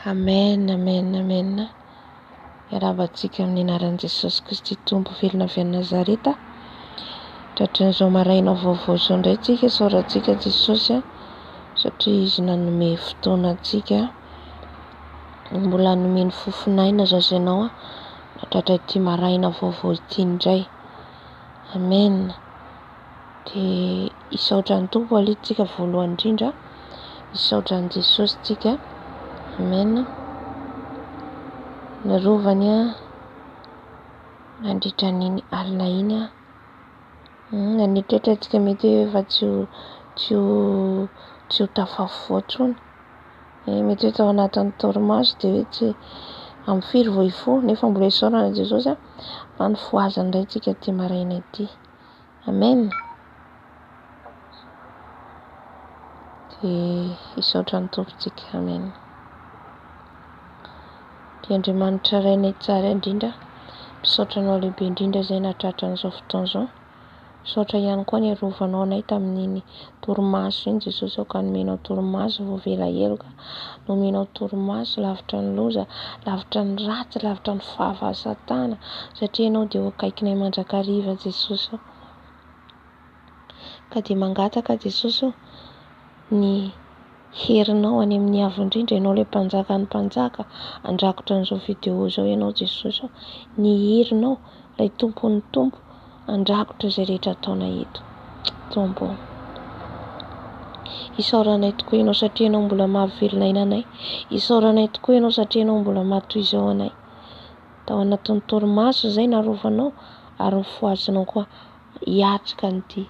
Amen, amen, amen. Iaravantsika amin'ny anaran'i Jesosy Kristy Tompo velona avy any Nazareta. Tratran'izao maraina vaovao izao indray tsika sorantsika Jesosy satria izy nanome fotoana antsika, mbola nomeny fofinaina zaza ianao natratra ity maraina vaovao ity indray. Amen. Dia isaotra ny Tompo aloha tsika voalohany indrindra, isaotra ny Jesosy tsika. Amen. Narovany nandritra n'iny alina iny nanetretra antsika mety hoe efa tsy ho tafafoa intsony. Mety hoe tao anatin'ny torimaso dia hoe tsy amin'ny firy vao hifoha nefa mbola isaorana Jesosy fa ny foazany indray tsika ity maraina ity. Amen. Dia isaotra ny Tompontsika. Amen. Dia Andriamanitra rainay tsara indrindra, misaotra anao lehibe indrindra izay nahatratra an'izao fotoana izao. Misaotra ihany koa ny arovanao anay tamin'iny torimaso iny Jesosy, ao ka nomenao torimaso vao vela heloka, nomenao torimaso lavitra ny loza, lavitra ny ratsy, lavitra ny fahavahasatana, satria ianao dia eo akaikinay mandrakariva Jesosy. Ka dia mangataka Jesosy ny herinao any amin'ny avo indrindra, ianao ilay mpanjaka ny mpanjaka, andrakotra an'izao vidéo izao ianao Jesosy. Ny herinao, ilay tompon'ny tompo, andrakotra izay rehetra ataonay eto. Tompo, isaoranay tokoa ianao satria ianao mbola mahavelona ainanay. Isaoranay tokoa ianao satria ianao mbola matoy izao anay. Tao anatin'ny torimaso izay narovanao, ary ny foazinao koa hiatrika an'ity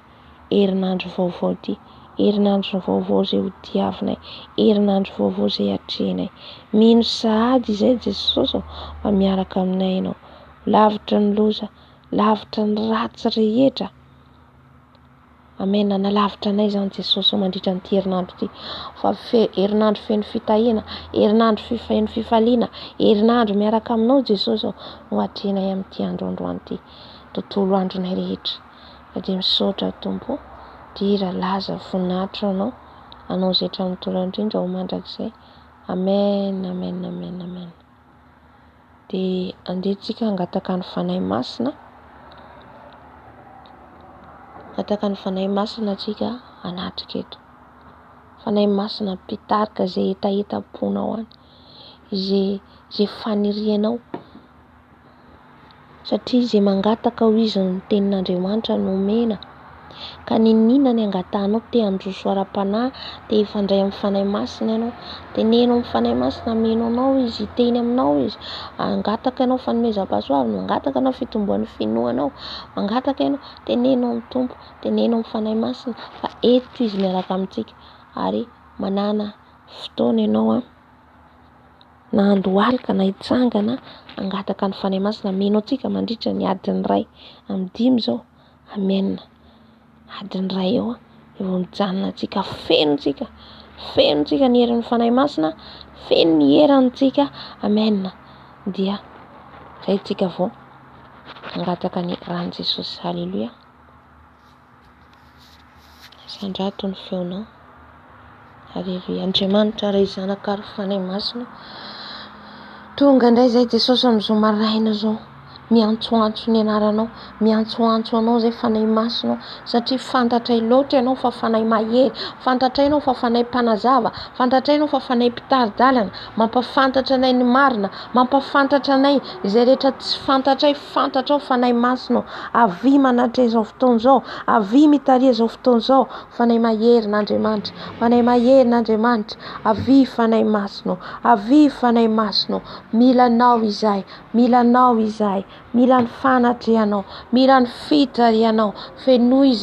herinandro vaovao ity. Herinandro vaovao izay hodiavinay, herinandro vaovao izay hatrehinay. Mino sahady izay Jesosy mba miaraka aminay ianao. Lavitra ny loza, lavitra ny ratsy rehetra. Amen. Nalavitra anay izany Jesosy mandritra n'ity herinandro ity. Fa herinandro feno fitahiana, herinandro feno fifaliana, herinandro miaraka aminao Jesosy no hatrehinay amin'ity androandroany ity, tontolo andronay rehetra. Dia misaotra Tompo, dira laza voninahitra anao izay hatramin'ny taolana indrindra ho mandrakizay. Amen, amen, amen, amen. Dia andehantsika hangataka ny fanahy masina. Hangataka ny fanahy masina antsika hanatrika eto. Fanahy masina mpitarika izay etaeta-ponao any, izay fanirianao. Satria izay mangataka ho izy ny tenin'Andriamanitra no omena. Ka ninona ny angatahanao te handroso ara-panahy, te hifandray amin'ny fanahy masina ianao, tenenao amin'ny fanahy masina, meno anao izy, teny aminao izy. Angataka ianao fanomezam-pahasoavana, mangataka ianao fitomboan'ny finoanao, mangataka ianao, tenenao amin'ny Tompo, tenenao amin'ny fanahy masina fa eto izy miaraka amintsika. Ary manana fotoana ianao na handohalika na hitsangana, angataka ny fanahy masina, meno antsika mandritra ny adiny 2 amin'ny 5 izao. Amen. Adiny 2 eo eo mijanona antsika, fenontsika ny herin'ny fanahy masina, feno ny herintsika. Amen. Dia izay tsika vao angataka ny rahan'i Jesosy. Halleluia. Sandrato ny feonao. Halleluia. Andriamanitra ray zanaka ary fanahy masina, tonga indray izay Jesosy amin'izao maraina izao, miantsoantso ny anaranao, miantsoantso anao izay fanahy masinao, satria fantatray loatra ianao fa fanahy mahery, fantatrainao fa fanahy mpanazava, fantatrainao fa fanahy mpitari-dalana, mampafantatra anay ny marina, mampafantatra anay izay rehetra tsy fantatray, fantatrao fanahy masinao. Avy manatra izao fotoana izao, avy mitaria izao fotoana izao, fanahy mahery n'Andriamanitra, fanahy mahery n'Andriamanitra, avy fanahy masinao, avy fanahy masinao. Milanao izahay, milanao izahay, mila ny fanatrehanao, mila ny fitarianao. Fenoy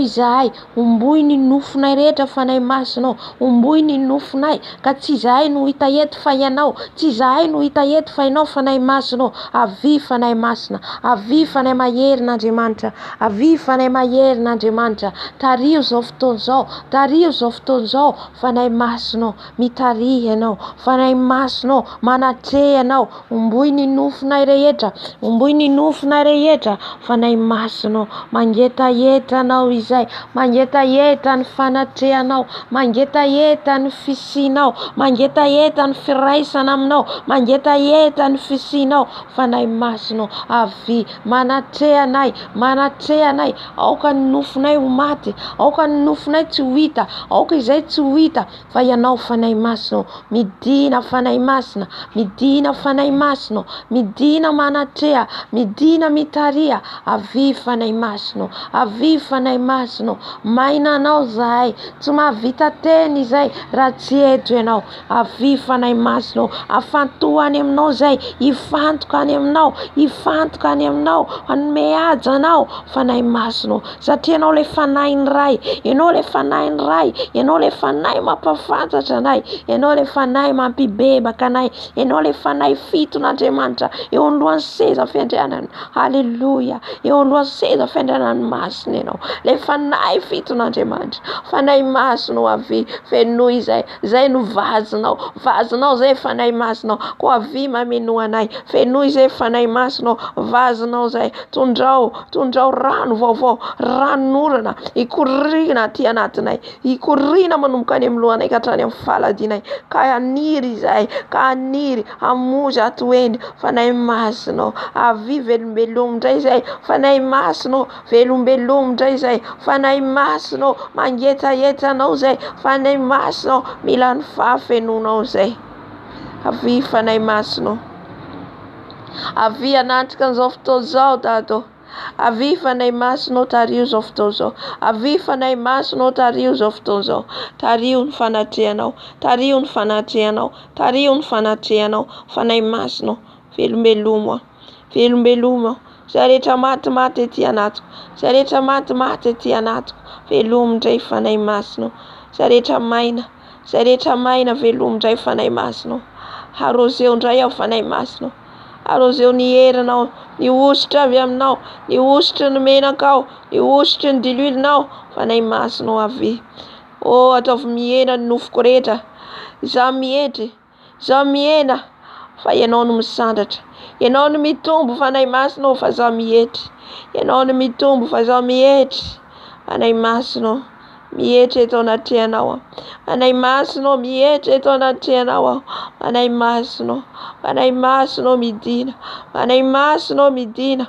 izahay, omboy ny nofinay rehetra fanahy masinao, omboy ny nofinay, ka tsy izahay no hita eto fa ianao, tsy izahay no hita eto fa ianao fanahy masinao. Avy fanahy masina, avy fanahy mahery n'Andriamanitra, avy fanahy mahery n'Andriamanitra. Tario izao fotoana izao, tario izao fotoana izao, fanahy masinao, mitarihy ianao, fanahy masinao, manatreha ianao, omboy ny nofinay rehetra rehetra, omboy ny nofona rehetra, fanahy masina, mangetagetanao izay, mangetaheta ny fanatrehanao, mangetaheta ny fisinao, mangetaheta ny firaisana aminao, mangetaheta ny fisinao, fanahy masina, avy manatrehanay, manatrehanay, aoka ny nofinay ho maty, aoka ny nofinay tsy ho hita, aoka izay tsy ho hita, fa ianao fanahy masina, midina fanahy masina, midina fanahy masina, midina manatreha, midina mitaria, avy fanahy masina, avy fanahy masina, mainanao zahay, tsy mahavita teny izay raha tsy eto ianao, avy fanahy masina, afantohany aminao zay, ifantoka any aminao, ifantoka any aminao, anome hajanao fanahy masina, satria ianao le fanahy ny ray, ianao le fanahy ny ray, ianao le fanahy mampafantatra anay, ianao le fanahy mampibebaka anay, ianao le fanahy fiton'Andriamanitra eo alohan'ny seza fiandrianana, haleloia, eo alohan'ny seza fiandrianana masina ianao, le fanahy fiton'Andriamanitra, fanahy masina avy, fenoy izay, zay no vazinao, vazinao zay fanahy masina, ko avy mameno anay, fenoy izay fanahy masina, vazinao zay, tondrao rano vaovao, ranorana, ikorina aty anatinay, ikorina manomboka any amin'ny lohanay ka hatrany amin'ny faladinay, ka haniry izay, ka haniry hamonjy atoeny, fanahy masina, avy velombelombo indray zay, fanahy masina, velombelombo indray zay, fanahy masina, mangetagetanao zay, fanahy masina, mila ny fahafenonao zay, avy fanahy masina, avy anatrika an'izao fotoana zao Dado, avy fanahy masina, tario zao fotoana zao, avy fanahy masina, tario zao fotoana zao, tario ny fanatrehanao, tario ny fanatrehanao, tario ny fanatrehanao, fanahy masina, velombeloma, velombeloma, zay rehetra matimaty ety anatiko, zay rehetra matimaty ety anatiko, velomo indray fanahy masina, zay rehetra maina velomo indray fanahy masina, arozeo indray aho fanahy masina, arozeo ny herinao, ny ositra avy aminao, ny ositra ny menakao, ny ositra ny diluilinao, fanahy masina avy, o ataovy mihena ny nofoko rehetra, za mihety, za mihena, fa ianao no misandatra, ianao no mitombo fanahy masina, fa za mihety, ianao no mitombo fa za mihety, fanahy masina, mihety eto anatrehanao, fanahy masina, mihety eto anatrehanao, fanahy masina, fanahy masina midina, fanahy masina midina,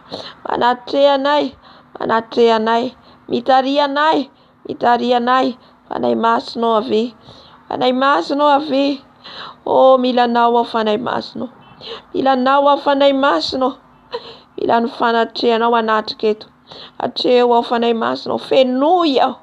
manatrehanay, manatrehanay, mitarianay, mitarianay, fanahy masina avy, fanahy masina avy, o milanao aho fanahy masina, milanao aho fanahy masina, mila ny fanatrehanao anatrika eto, atreo aho fanahy masina, fenoy aho,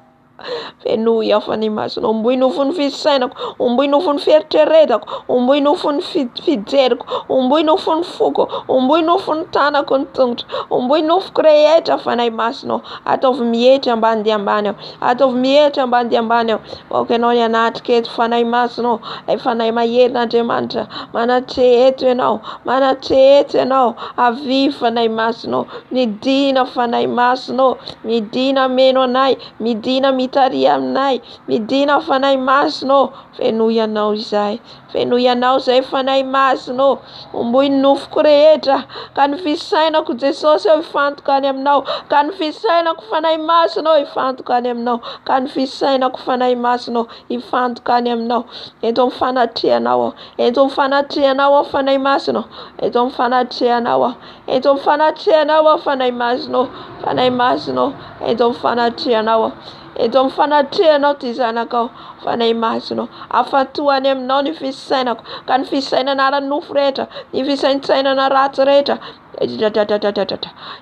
fenoy aho fanahy masina, omboy nofon'ny fisainako, omboy nofon'ny fieritreretako, omboy nofon'ny fijeriko, omboy nofon'ny foko, omboy nofon'ny tanako ny tongotra, omboy nofoko rehetra fanahy masina, ataovy mihety ambany dia ambany aho, ataovy mihety ambany dia ambany aho, vaoka ianao ny anatrika eto fanahy masina, ay fanahy maherin'Andriamanitra, manatre eto ianao, manatre eto ianao, avy fanahy masina, midina fanahy masina, midina meno anay, midina mitaria aminay, midina fanahy masina, fenoy ianao izay, fenoy ianao zay fanahy masina, omboy nofoko rehetra, ka ny fisainako Jesosy eo ifantoka any aminao, ka ny fisainako fanahy masina ifantoka any aminao, ka ny fisainako fanahy masina ifantoka any aminao, eto amin'ny fanatrehanao, eto amin'ny fanatrehanao fanahy masina, eto amin'ny fanatrehanao, eto amin'ny fanatrehanao fanahy masina, fanahy masina, eto amin'ny fanatrehanao, eto amin'ny fanatrehanao ty zanakao, fanahy masina, afantohany aminao ny fisainako, ka ny fisainana ara-nofo rehetra, ny fisaintsainana ratsy rehetra,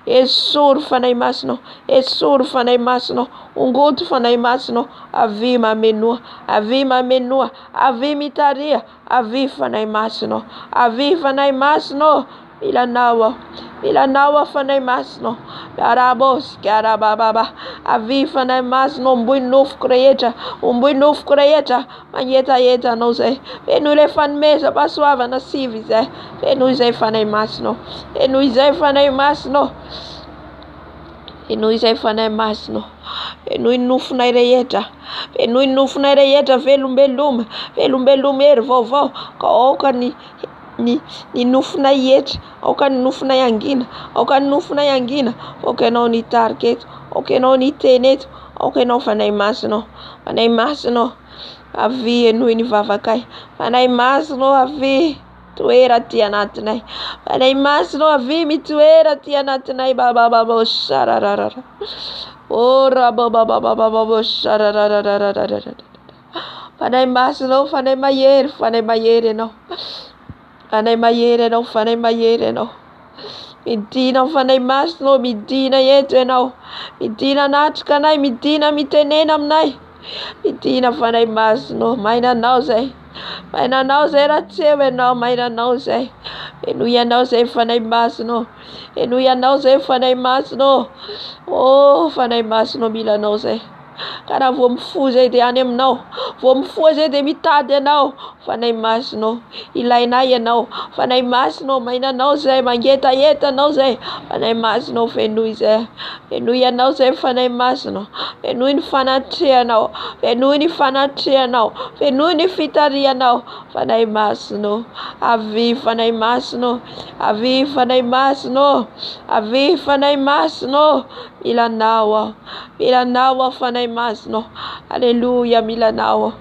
esory fanahy masina, esory fanahy masina, ongoto fanahy masina, avy mamenoa, avy mamenoa, avy mitaria, avy fanahy masina, avy fanahy masina, milanao fanahy masina, arabos karabababa, avy fanahy masina, omboy nofoko rehetra, omboy nofoko rehetra, magnetaeta anao zay, fenoy le fanomezam-pahasoavana sivy izay, fenoy izay fanahy masina, fenoy izay fanahy masina, fenoy izay fanahy masina, fenoy nofonay rehetra, fenoy nofonay rehetra, velombeloma, velombeloma hery vaovao, ka aoka ny ny nofinay etra, aoka ny nofinay angina, aoka ny nofinay angina, aoka ianao nitarika eto, aoka ianao niteny eto, aoka ianao fanahy masina, fanahy masina, avy enoy ny vavakay, fanahy masina, avy toera ty anatinay, fanahy masina, avy mitoera ty anatinay, babababo sararara, ora babababo sararara, fanahy masina, fanahy mahery ianao, fanahy mahery ianao, fanahy mahery ianao, midina fanahy masina, midina eto ianao, midina anatrika anay, midina mitenena aminay, midina fanahy masina, mainanao zay, mainanao zay raha tsy eo ianao, mainanao zay, enoy ianao zay fanahy masina, enoy ianao zay fanahy masina, oh fanahy masina, milanao zay, karaha vao mifoha zay dia any aminao, vao mifoha zay dia mitady ianao, fanahy masina, ilainay ianao, fanahy masina, mainanao zay, mangetaeta anao zay, fanahy masina, fenoy zay, fenoy ianao zay fanahy masina, fenoy ny fanatrehanao, fenoy ny fanatrehanao, fenoy ny fitarianao, fanahy masina, avy fanahy masina, avy fanahy masina, avy fanahy masina, milanao fanahy masina, aleluia, milanao,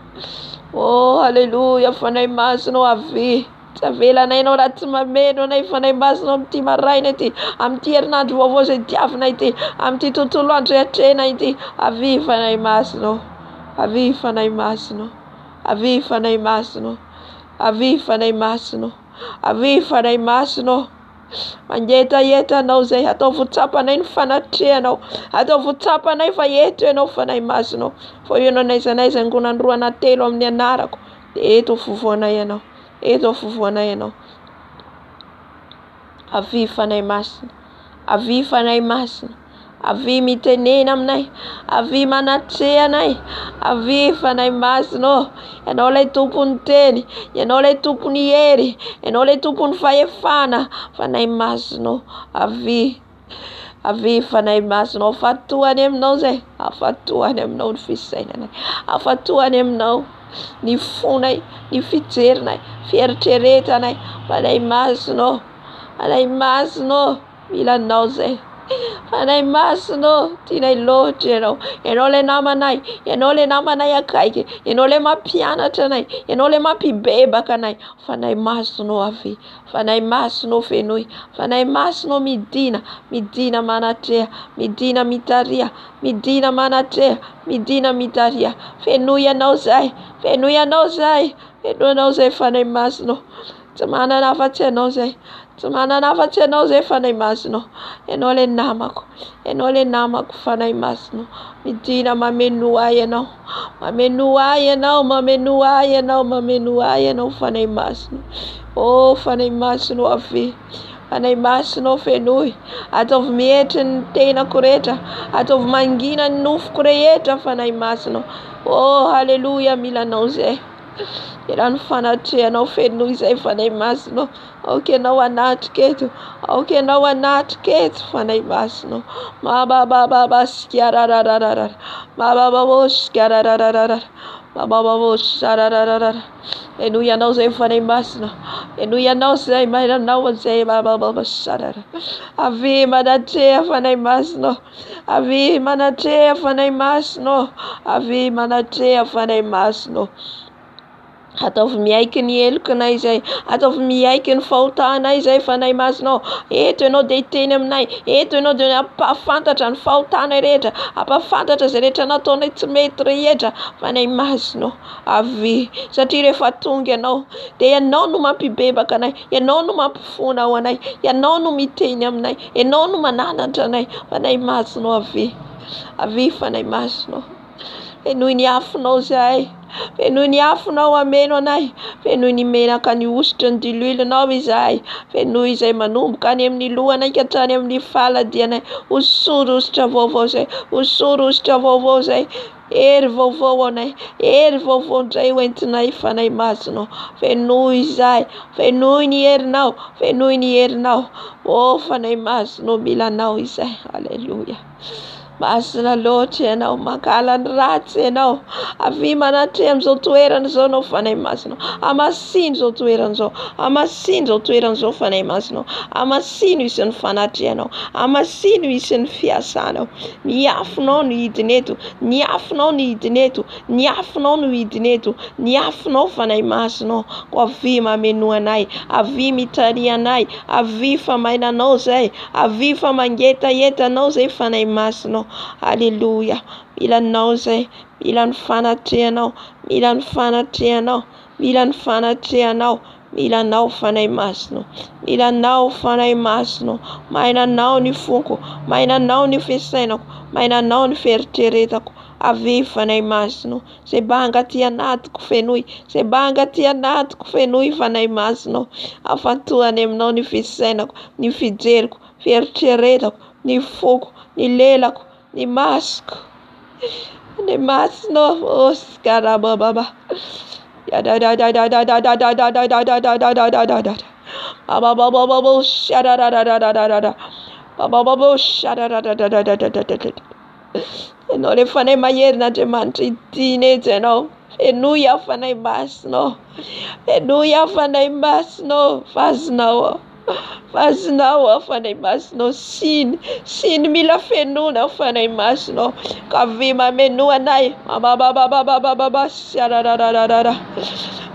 oh aleluia, fanahy masina, avy tsy avelanay ianao raha tsy mameno anay fanahy masina amin'ity maraina ity, amin'ity herinandro vaovao zay diavinay ity, amin'ity tontolo andro hatrenay ity, avy fanahy masina, avy fanahy masina, avy fanahy masina, avy fanahy masina, avy fanahy masina, mangetaeta anao zay, atao votsapanay ny fanatrehanao, atao votsapanay fa eto ianao fanahy masina, fa ianao naizanaiza angonany 2 na 3 amin'ny anarako, eto fovoanay ianao, eto fovoanay ianao, avy fanahy masina, avy fanahy masina, avy mitenena aminay, avy manatrehanay, avy fanahy masina, ianao lay tompony teny, ianao lay tompony hery, ianao lay tompony fahefana, fanahy masina, avy fanahy masina, afatoany aminao zay, afatoany aminao ny fisainanay, afatoany aminao ny fonay, ny fijerinay, fieritreretanay, fanahy masina, fanahy masina, milanao zay, fanahy masina, tianay loatra ianao, ianao lay namanay, ianao lay namanay akaiky, ianao lay mampianatra anay, ianao lay mampibebaka anay, fanahy masina, avy fanahy masina, fenoy, fanahy masina, midina, midina manatreha, midina mitaria, midina manatreha, midina mitaria, fenoy ianao zay, fenoy ianao zay, fenoy ianao zay fanahy masina, tsy manana afa-tsy ianao zay, tsy manana afa-tsy ianao zay fanahy masina, ianao lay namako, ianao lay namako fanahy masina, midina mameno ahy ianao, mameno ahy ianao, mameno ahy ianao, mameno ahy ianao fanahy masina, oh fanahy masina, avy fanahy masina, fenoy, ataovy mihetra ny tenako rehetra, ataovy mangina ny nofoko rehetra fanahy masina, oh aleluia, milanao zay, irany fanatrehanao fenoy zay fanahy masina, aoka ianao anatrika eto, aoka ianao anatrika eto fanahy masina, mababababa sikararararara, mabababo sikararararara, mabababo sararararara, enoy ianao zay fanahy masina, enoy ianao zay, mainanao zay, mabababo sarara, avy manatreha fanahy masina, avy manatreha fanahy masina, avy manatreha fanahy masina, ataovy miaiky ny helokanay zay, ataovy miaiky ny fahotanay zay fanahy masina, eto ianao dia hiteny aminay, eto ianao dia ampahafantatra ny fahotanay rehetra, ampahafantatra zay rehetra nataonay tsy mety rehetra fanahy masina, avy satria rehefa tonga ianao dia ianao no mampibebaka anay, ianao no mampifona ao anay, ianao no miteny aminay, ianao no mananatra anay fanahy masina, avy fanahy masina, fenoy ny afonao zay, fenoy ny afonao ameno anay, fenoy ny menaka ny ositra ny diloilinao izahay, fenoy izay manomboka any amin'ny lohanay ka hatrany amin'ny faladianay, hosoro ositra vaovao zay, hosoro ositra vaovao zay, hery vaovao anay, hery vaovao indray hoentinay fanahy masina, fenoy izay, fenoy ny herinao, fenoy ny herinao, oh fanahy masina, milanao izay, aleluia, Masina loatra ianao, mangala ny ratsy ianao. Avy manatrea amin'izao toerana izao anao fanahy masina. Amasino izao toerana izao. Amasino izao toerana izao fanahy masina. Amasino isin'ny fanatreanao. Amasino isin'ny fiasanao. Niafinao no hidiny eto. Niafinao no hidiny eto. Niafinao no hidiny eto. Niafinao fanahy masina. Ko avy mameno anay. Avy mitaria anay. Avy famainanao zay. Avy famangetahetanao zay fanahy masina. Alléluia. Mila anao zay. Mila ny fanatreanao. Mila ny fanatreanao. Mila ny fanatreanao. Mila anao fanahy masina. Mila anao fanahy masina. Mainanao ny fonko. Mainanao ny fisainako. Mainanao ny fieritreretako. Avy fanahy masina. Zay banga ty anatiko fenoy. Zay banga ty anatiko fenoy fanahy masina. Afantohany aminao ny fisainako. Ny fijeriko. Fieritreretako. Ny foko. Ny lelako. Ny masoko. Ny masina. Oh, skarabababa. Ianao le fanahy maherin'Andriamanitra idiny etsy ianao. Fenoy aho fanahy masina. Fenoy aho fanahy masina. Vazinao. Vazinao aho fanahy masina. Siny mila fenona fanahy masina. Ka avy mameno anay.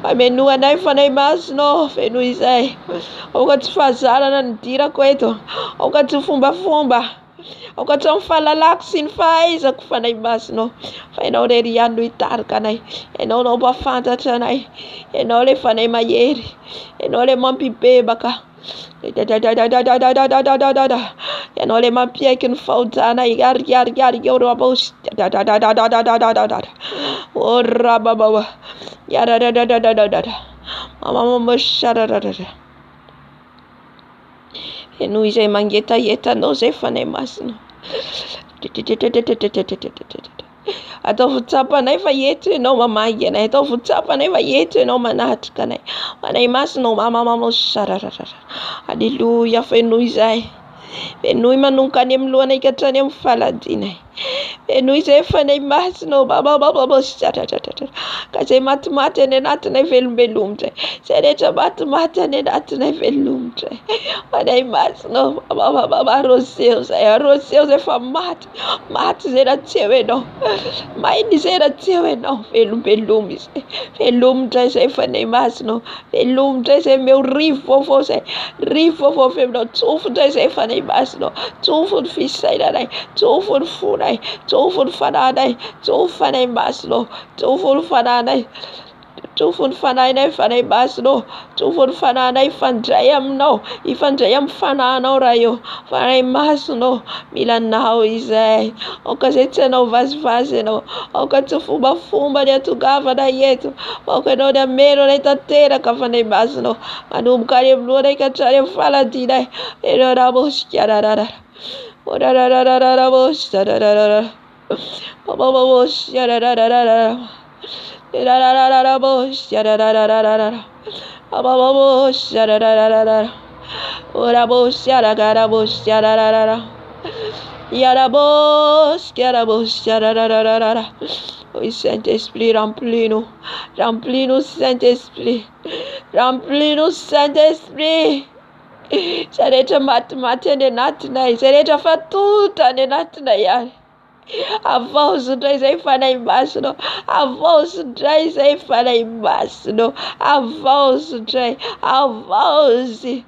Mameno anay fanahy masina. Fenoy izay. Aoka tsy fahazarana ny dirako eto. Aoka tsy fombafomba. Aoka tsy amin'ny fahalalako sy ny fahaizako fanahy masina. Fa ianao le riano hitarika anay. Ianao no mpafantatra anay. Ianao le fanahy mahery. Ianao le mampibebaka. Ianao le mampiaiky ny fahojana. Ora baba. Fenoy izay mangetahetanao zay fanahy masina. Atao votsapanay fa eto ianao mamangy anay. Atao votsapanay fa eto ianao manatrika anay. Fanahy masina. Alleluia. Fenoy izay. Fenoy manomboka any amin'ny lohanay ka hatrany amin'ny faladinay. Fenoy izay fanahy masina. Ka izay matimaty any anatinay velombelomitra. Izay rehetra matimaty any anatinay velombitra. Fanahy masina. Aroseo zay. Aroseo zay fa maty. Maty izay raha tsy eo ianao. Mainy izay raha tsy eo ianao. Velombelomy izay. Velomitra izay fanahy masina. Velomitra izay meo rivo vaovao zay. Rivo vaovao feminao. Tsofotra izay fanahy masina. Tsofo ny fisainanay. Tsofo ny fonay. Tsofo ny fananay. Tsofo fanahy masina. Tsofo ny fananay. Tsofo ny fanahinay fanahy masina. Tsofo ny fananay ifandray aminao. Ifandray amin'ny fananao raha eo. Fanahy masina. Mila anao izay. Aoka izay tsy anao vazivazy ianao. Aoka tsy fombafomba ny atongavana eto. Aoka ianao ny ameno anay tanteraka fanahy masina. Manomboka any amin'ny lohanay ka hatrany amin'ny faladinay. Oui, Saint-Esprit, remplis-nous. Remplis-nous, Saint-Esprit. Remplis-nous, Saint-Esprit. Izay rehetra matimaty any anatinay. Izay rehetra fatota any anatinay ihany. Avaozy indray izay fanahy masina. Avaozy indray izay fanahy masina. Avaozy indray. Avaozy.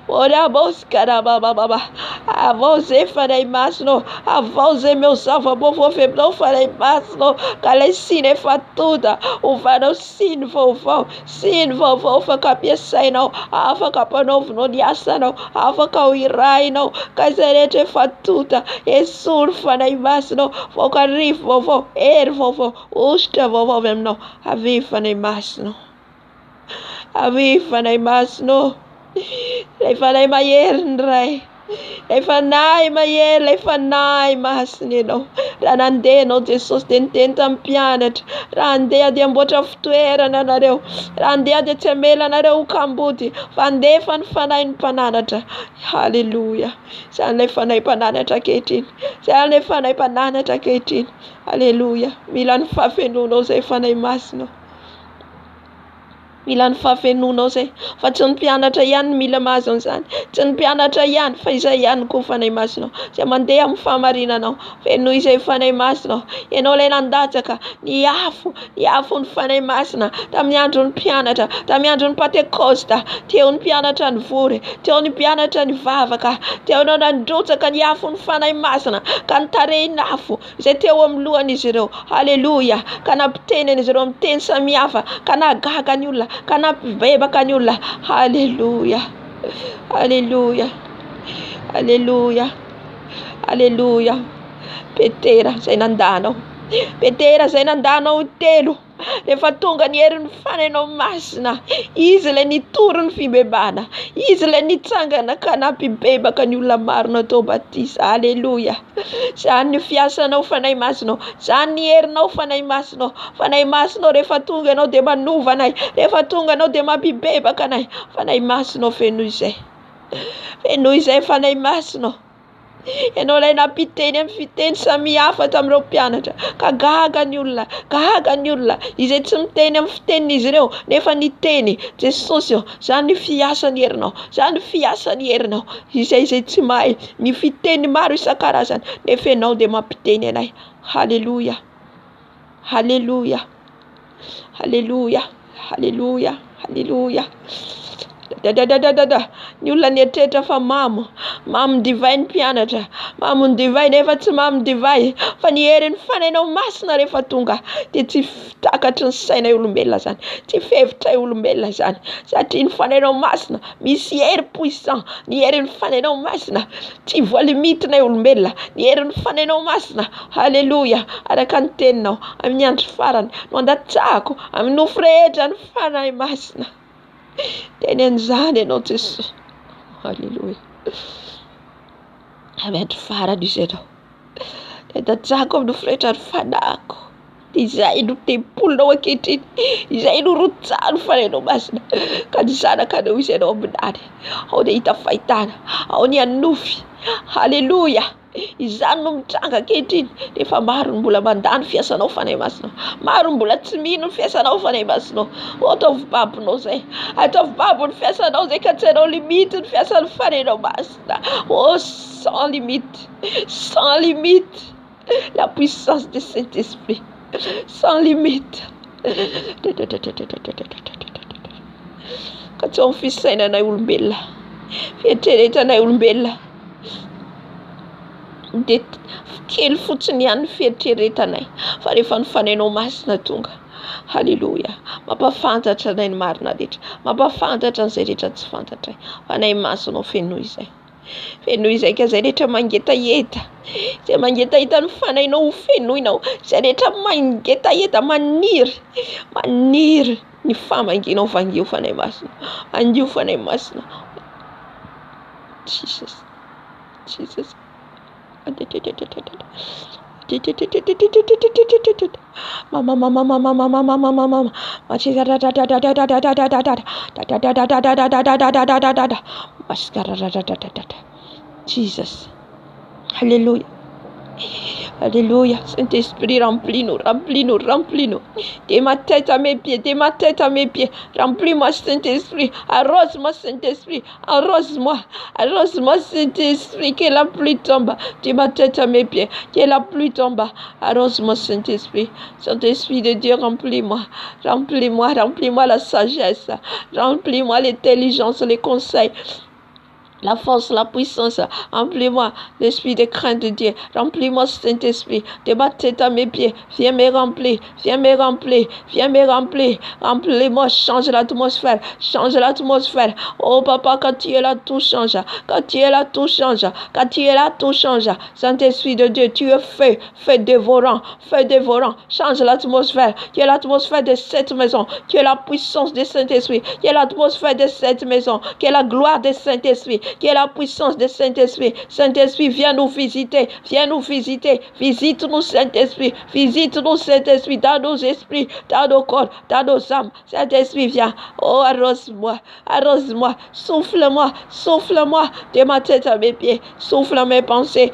Avaozy karabababa. Avaozy izay fanahy masina. Avaozy izay meu zava-baovao feminao fanahy masina. Ka ilay siny efa tota. Ovanao siny vaovao. Siny vaovao afaka ampiasainao. Afaka ampanaovinao ny asanao. Afaka ho irainao. Ka izay rehetra efa tota. Esory fanahy masina. Voaka rivo vaovao. Hery vaovao. Ositra vaovao avy aminao. Avy fanahy masina. Avy fanahy masina. Ilay fanahy mahery ny ray. Fanahy mahery, lay fanahy masina ianao. Raha nandeha ianao Jesosy dia niteny tamin'ny mpianatra, raha andeha dia amboatra fitoerana anareo, raha andeha dia tsy hamela anareo ho kambody, fa andefa ny fanahy ny mpananatra. Halleluja. Izany ilay fanahy mpananatra ankehitriny, izany ilay fanahy mpananatra ankehitriny. Halleluja. Mila ny fahafenonao izay fanahy masina. Mila ny fahafenonao izay, fa tsy ny mpianatra ihany mila mahazo an'izany, tsy ny mpianatra ihany fa izay ihany koa fanahy masina. Izay mandeha amin'ny fahamarinanao, fenoy izay fanahy masina. Ianao ilay nandatsaka ny afo ny fanahy masina tamin'ny andron'ny mpianatra, tamin'ny andron'ny Pentekosta, teo ny mpianatra ny vory, teo ny mpianatra ny vavaka, teo nandrotsaka ny afo ny fanahy masina, ka nitarehiny afo izay teo amin'ny lohan'izy ireo. Halleluja. Ka nampiteneny izy ireo amin'ny teny samihafa, ka nahagaga ny olona, ka nampibebaka ny olona. Halleluja. Halleluja. Halleluja. Halleluja. Petera izay nandanao, Petera izay nandanao telo, rehefa tonga ny herin'ny fanahinao masina, izy ilay nitory ny fibebana, izy ilay nitsangana ka nampibebaka ny olona maro natao batisa. Halleluja. Izany ny fiasanao fanahy masinao, izany ny herinao fanahy masinao. Fanahy masinao rehefa tonga ianao dia manova anay, rehefa tonga ianao dia mampibebaka anay. Fanahy masinao fenoy izay, fenoy izay fanahy masinao. Ianao ilay nampiteny amin'ny fiteny samihafa tamin'ireo mpianatra, ka gaga ny olona izay tsy miteny amin'ny fitenin'izy ireo nefa niteny Jesosy. Izany ny fiasan'ny herinao, izany ny fiasan'ny herinao, izay tsy mahay ny fiteny maro isan-karazany nefa ianao dia mampiteny anay. Halleluja. Halleluja. Halleluja. Halleluja. Halleluja. Ny olona nietrehitra fa mamo divay ny mpianatra, mamo ny divay nefa tsy mamo divay, fa ny herin'ny fanahinao masina rehefa tonga dia tsy takatry ny saina olombelona zany, tsy fevitra olombelona zany, satria ny fanahinao masina misy hery puissant. Ny herin'ny fanahinao masina tsy voalimitina olombelona, ny herin'ny fanahinao masina. Halleluja. Araka ny teninao amin'ny andro farany no andatsahako amin'ny nofo rehetra ny fanahy masina. Teny an'izany ianao Jesosy. Halleluja. Amin'ny andro farany izy ianao andatsahako amin'ny nofo rehetra ny fanahiko. Izay no tempolinao ankehitriny, izay no rotsahany fanahinao masina, ka ny zanakanao izy ianao aminany. Ao dia hita fahitana, ao ny anofy. Halleluja. Izany no mitranga ankehitriny. Rehefa maro ny mbola mandany fiasanao fanahy masina, maro ny mbola tsy mino ny fiasanao fanahy masinao. Ataovy babonao izay, ataovy babo ny fiasanao izay, ka tsy hainao limite ny fiasan'ny fanahinao masina. Oh, sans limite, sans limite, la puissance du Saint-Esprit, sans limite. Ka tsy ao amin'ny fisainanay olombelona, fietreretanay olombelona dia kely fotsiny ihany fietreretanay, fa rehefa ny fanahinao masina tonga. Halleluja. Mampafantatra anay ny marina rehetra, mampafantatra an'izay rehetra tsy fantatray. Fanahy masinao fenoy izay, fenoy izay, ka izay rehetra mangetaheta, izay mangetaheta ny fanahinao ho fenoinao, izay rehetra mangetaheta maniry ny famanginao vangio fanahy masina, angio fanahy masina. Jesus. Jesus. Alléluia. Alléluia. Saint-Esprit, remplis-nous. De ma tête à mes pieds, remplis-moi, Saint-Esprit. Arrose-moi, Saint-Esprit. Arrose-moi, Saint-Esprit. Que la pluie tombe de ma tête à mes pieds. Que la pluie tombe. Arrose-moi, Saint-Esprit. Saint-Esprit de Dieu, remplis-moi. Remplis-moi la sagesse. Remplis-moi l'intelligence, les conseils, la force, la puissance. Remplis-moi l'esprit de crainte de Dieu. Remplis-moi, Saint-Esprit, de ma tête à mes pieds. Viens me remplir. Remplis-moi, change l'atmosphère. Oh papa, quand tu es là, tout change. Saint-Esprit de Dieu, tu es feu dévorant. Change l'atmosphère. Tu es l'atmosphère de cette maison. Tu es la puissance de Saint-Esprit. Tu es l'atmosphère de cette maison. Tu es la gloire de Saint-Esprit. qui est la puissance du Saint-Esprit. Saint-Esprit, viens nous visiter, visite-nous, Saint-Esprit, visite-nous, Saint-Esprit, dans nos esprits, dans nos corps, dans nos âmes. Saint-Esprit, viens, oh, arrose-moi, souffle-moi, de ma tête à mes pieds, souffle mes pensées,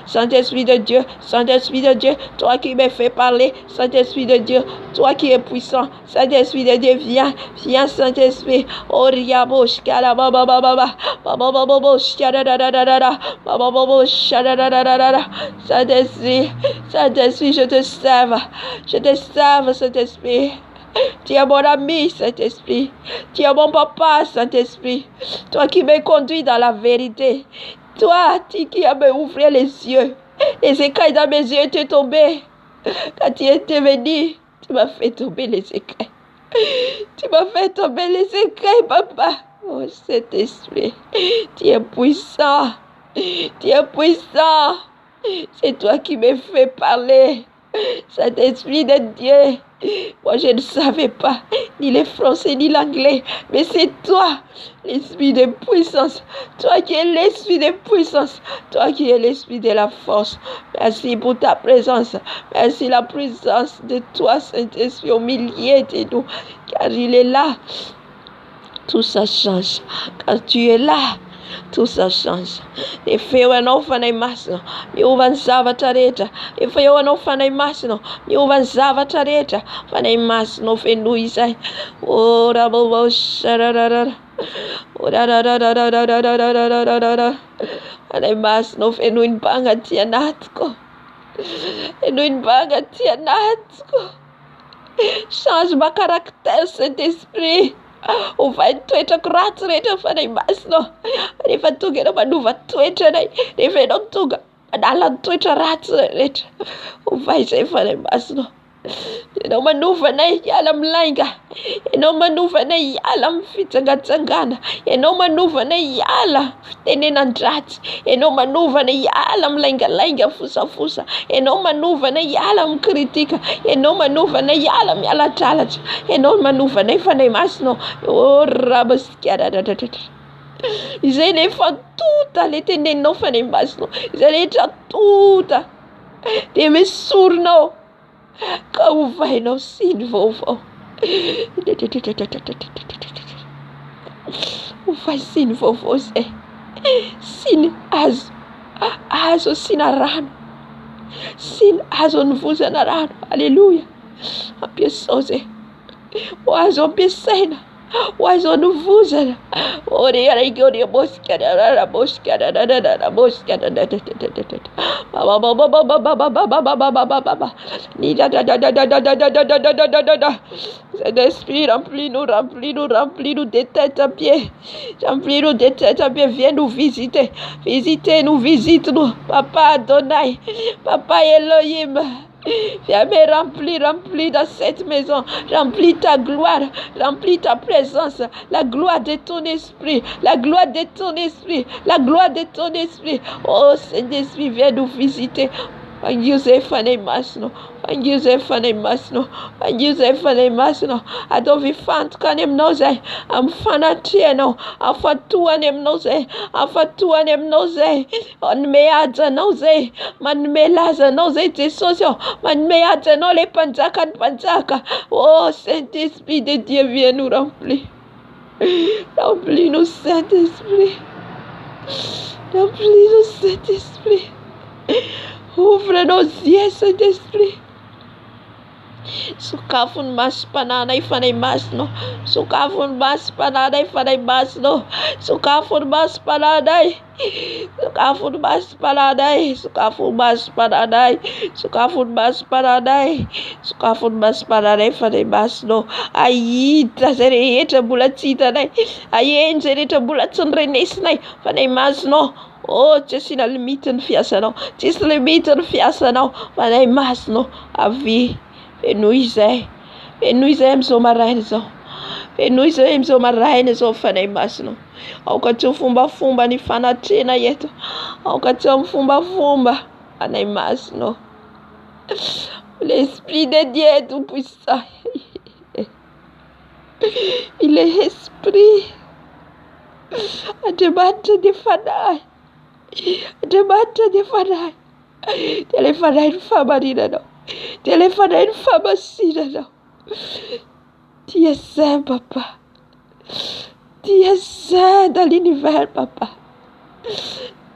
Saint-Esprit de Dieu, toi qui me fais parler, Saint-Esprit de Dieu, toi qui es puissant, Saint-Esprit de Dieu, viens, Saint-Esprit, oh, riabosh, karababababa, Saint-Esprit, je te serve, Saint-Esprit. Tu es mon ami, Saint-Esprit. Tu es mon papa, Saint-Esprit. Toi qui me conduis dans la vérité. Toi qui as me ouvert les yeux. Les écailles dans mes yeux étaient tombées. Quand tu étais venu, tu m'as fait tomber les écailles. Papa. Oh, Saint-Esprit, tu es puissant. C'est toi qui me fais parler. Saint-Esprit de Dieu. Moi, je ne savais pas ni le français ni l'anglais, mais c'est toi, l'esprit de puissance, toi qui es l'esprit de puissance, toi qui es l'esprit de la force. Merci pour ta présence, merci la présence de toi, Saint-Esprit, au milieu de nous, car il est là. Tout ça change. Quand tu es là, tout ça change. De feu en ofan ai masno, mi uvan zavatra rehetra. De feu en ofan ai masno, mi uvan zavatra rehetra. Fanai masno feno izay. Ora bobo shararara. Ora. Fanai masno feno in banga ty anatiko. Feno in banga ty anatiko. Change ma caractère, Saint-Esprit. Ovay toetrako ratsy rehetra fanay masina. Rehefa tonga ianao manova toetra anay, rehefa ianao tonga manala ny toetra ratsy rehetra. Ovay izay fanay masina. Ianao manova anay hiala amin'ny lainga, ianao manova anay hiala amin'ny fitsangatsangana, ianao manova anay hiala fitenenan-dratsy, ianao manova anay hiala amin'ny laingalainga fosafosa, ianao manova anay hiala amin'ny kritika, ianao manova anay hiala amin'ny alatralatra, ianao manova anay fanay masina. Oh, rabasikaradradradratra. Izay rehefa tota le teneninao fanay masina, izay rehetra tota dia misoronao. Ka ovainao siny vaovao. Ovay siny vaovao izay. Siny azo sina rano. Siny azo nivozana rano. Alléluia. Ampiasao izay. Ho azo ampiasaina. Ho azo nivozana. Saint-Esprit, remplis-nous des têtes à pied. Remplis-nous des têtes à pied. Viens nous visiter. Visitez-nous, visite-nous. Papa Adonai. Papa Elohim. Viens me remplis dans cette maison. Remplis ta gloire. Remplis ta présence. La gloire de ton esprit. La gloire de ton esprit. La gloire de ton esprit. Oh, Saint-Esprit, viens nous visiter. Fangiuze masno. Ado vifant kanem noze. Am fanatieno. Afatuanem noze. On meadza noze. Man melaza noze te socio. Man meadza no le panzaka. Oh, Saint-Esprit de Dieu, viens nous remplir. Remplis-nous, Saint-Esprit. Remplis-nous, Saint-Esprit. Ouvre nos yeux, Saint-Esprit. Sukafun mas pananay fanay masno. Sukafun mas pananay fanay masno. Sukafun mas pananay. Sukafun mas pananay. Sukafun mas pananay. Sukafun mas pananay. Sukafun mas pananay fanay masno. Ahita zay rehetra mbola tsy hitanay. Aheny zay rehetra mbola tsy nirenesinay fanay masno. Oh, tsy asina limite ny fiasanao. Tsisy limite ny fiasanao fanay masno. Avy. Fenoy izay amin'izao maraina izao. Fenoy izay amin'izao maraina izao fanay masina. Aoka tsy ho fombafomba ny fanatrena eto. Aoka tsy amin'ny fombafomba fanay masina. L'esprit de Dieu est tout puissant. Il est esprit. Andriamanitra dia fanahy. Andriamanitra dia fanahy. Dia ilay fanahy ny fahamarinanao. Dia ilay fanahy ny fahamasinanao. Dia saint, papa. Dia saint dans l'univers, papa.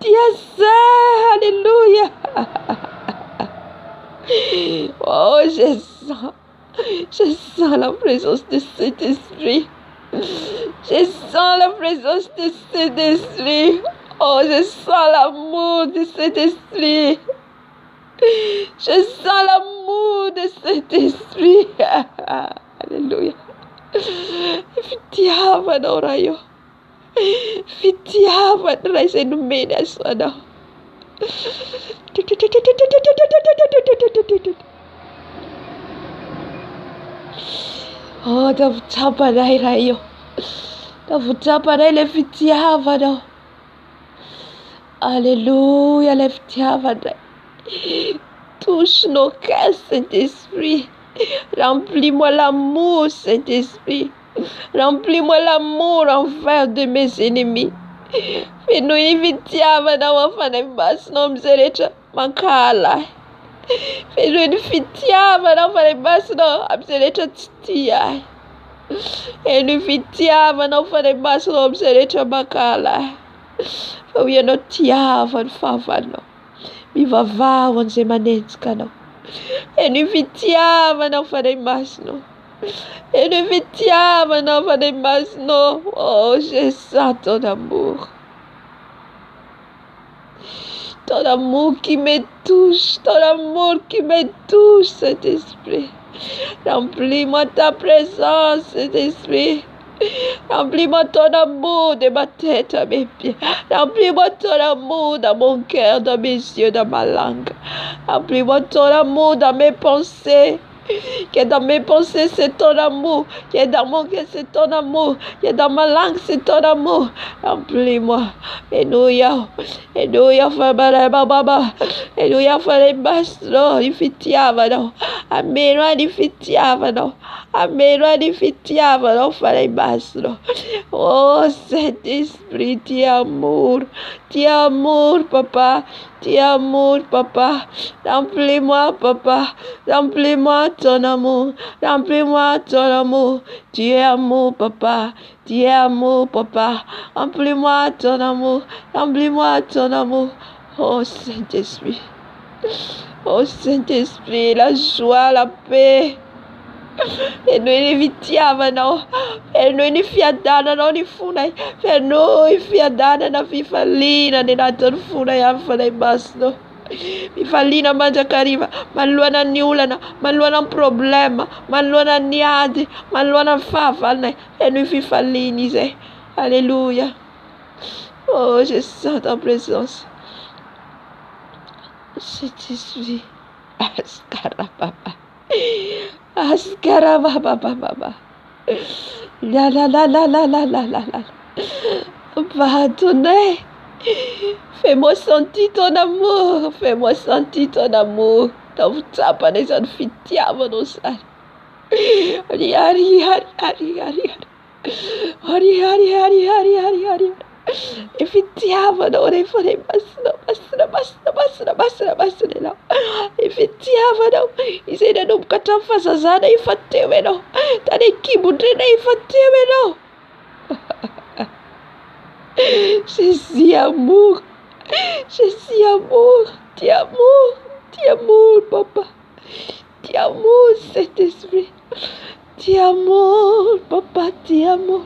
Dia saint, alléluia. Oh, je sens la présence de cet esprit. Je sens la présence de cet esprit. Oh, je sens l'amour de cet esprit. Je sens l'amour de cet esprit. Alléluia. Fitiavan orayo. Fitiavan raisa numena sana. Oh, tavutapanay rayo. Tavutapanay le fitiavanao. Alléluia, le fitiavanay. Touche nos cœurs, Saint-Esprit. Remplis-moi l'amour, Saint-Esprit. Remplis-moi l'amour envers de mes ennemis. Fais-nous une fitiavanao afanay masina mizeretra mankala. Fais-nous une fitiavanao afanay masina mizeretra tsy tia. Fais-nous fitiavanao afanay masina mizeretra mankala. Fa ho ianao tiavany fahavalonao. Mivavah ho an'izay manenjika anao. Fais-nous fitiavanao afanay masina. Fais-nous fitiavanao afanay masina. Oh, je sens ton amour. Ton amour qui me touche, ton amour qui me touche, Saint-Esprit. Remplis-moi ta présence, Saint-Esprit. Remplis-moi ton amour de ma tête à mes pieds. Remplis-moi ton amour dans mon cœur, dans mes yeux, dans ma langue. Remplis-moi ton amour dans mes pensées. Que dans mes pensées, c'est ton amour. Que dans mon cœur, c'est ton amour. Que dans ma langue, c'est ton amour. Remplis-moi. Alléluia. Alléluia. Alléluia. Alléluia. Ifitiavano. Ameno ifitiavano. Ameno ifitiavano. Falebasno. Oh, Saint-Esprit, tu es amour. Tu es amour, papa. Tu es amour, papa. Remplis-moi, papa. Remplis-moi ton amour. Remplis-moi ton amour. Tu es amour, papa. Tu es amour, papa. Remplis-moi ton amour. Remplis-moi ton amour. Oh, Saint-Esprit. Oh, Saint-Esprit, la joie, la paix. Fais-nous vitiavano. Fais-nous fiadana no ni funai. Fais-nous fiadana na fifalina ni naton funai afanay basno. Fifalina manjakariva. Maluana niulana. Maluana problema. Maluana niade. Maluana fafalne. Fais-nous fifalinize. Alléluia. Oh, je sens ta présence. Saint-Esprit. Ascara papa. Ascara papa. La la la la la la la la la. Pardonnez. Fais-moi sentir ton amour. Fais-moi sentir ton amour. Dans vous tapez les anfitiaves dans ça. Hari hari hari hari hari. Hari hari hari hari hari hari. Effettivano, ne farei basta. Effettivano, i sei da non cataffa sasana, i fatteveno. Tane kibudrena, i fatteveno. Je suis amour. Je suis amour. Tu amour, papa. Tu amour, Saint-Esprit. Tu amour, papa, tu amour.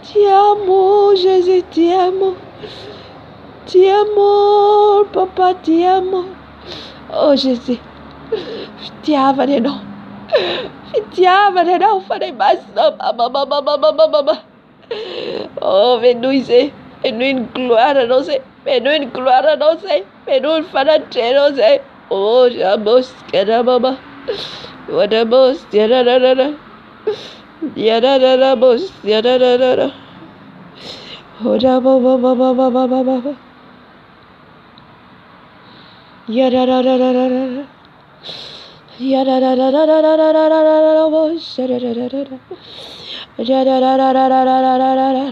Tu amour, Jésus, tu amour. Tu amour, papa, tu amour. Oh, Jésus. Fitiavano. Fitiavano, farei basta. Oh, venuse. Fais-nous une gloire à nos. Fais-nous une gloire à nos. Fais-nous une fanatique à nos. Oh, j'abose, caramba. What a boss, yararara. Yararara boss, yararara. Ora ba. Yararara. Yararara boss, yararara. Yararara.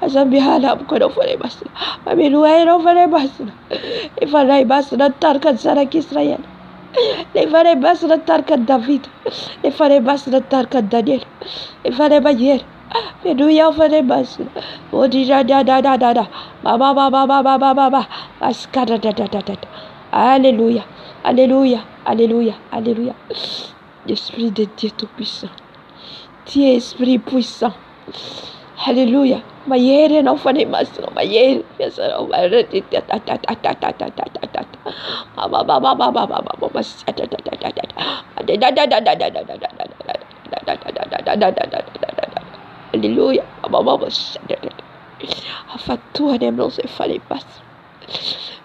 Azambihala mkono fare basna. Amiluero fare basna. Ifare basna tarka zarak Israel. Le fare basna tarka David. Le fare basna tarka Daniel. Le fare bayer. Meduya fare basna. Odi da. Ba. Askada da. Alléluia. Alléluia. Alléluia. Alléluia. L'Esprit de Dieu Tout-Puissant. Tu es Esprit puissant. Alléluia. Mayere no fane masno. Mayere. Yasaro. Alléluia. Afatua de não se fale pas.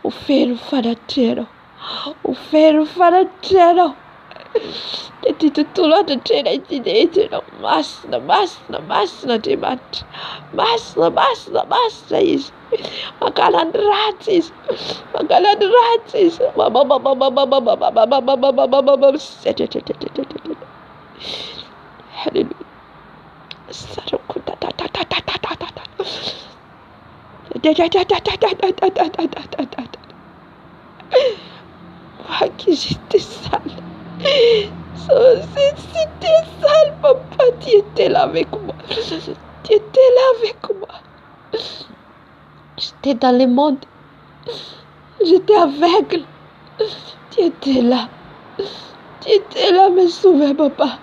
O ferro farateiro. O ferro farateiro. Ti tutulă de cere de no masna de mat. Masna is. Makalan ratis. Hallelujah. Qui j'étais sale. C'était sale, papa. Tu étais là avec moi. J'étais dans le monde. J'étais aveugle. Tu étais là. Me sauver, papa.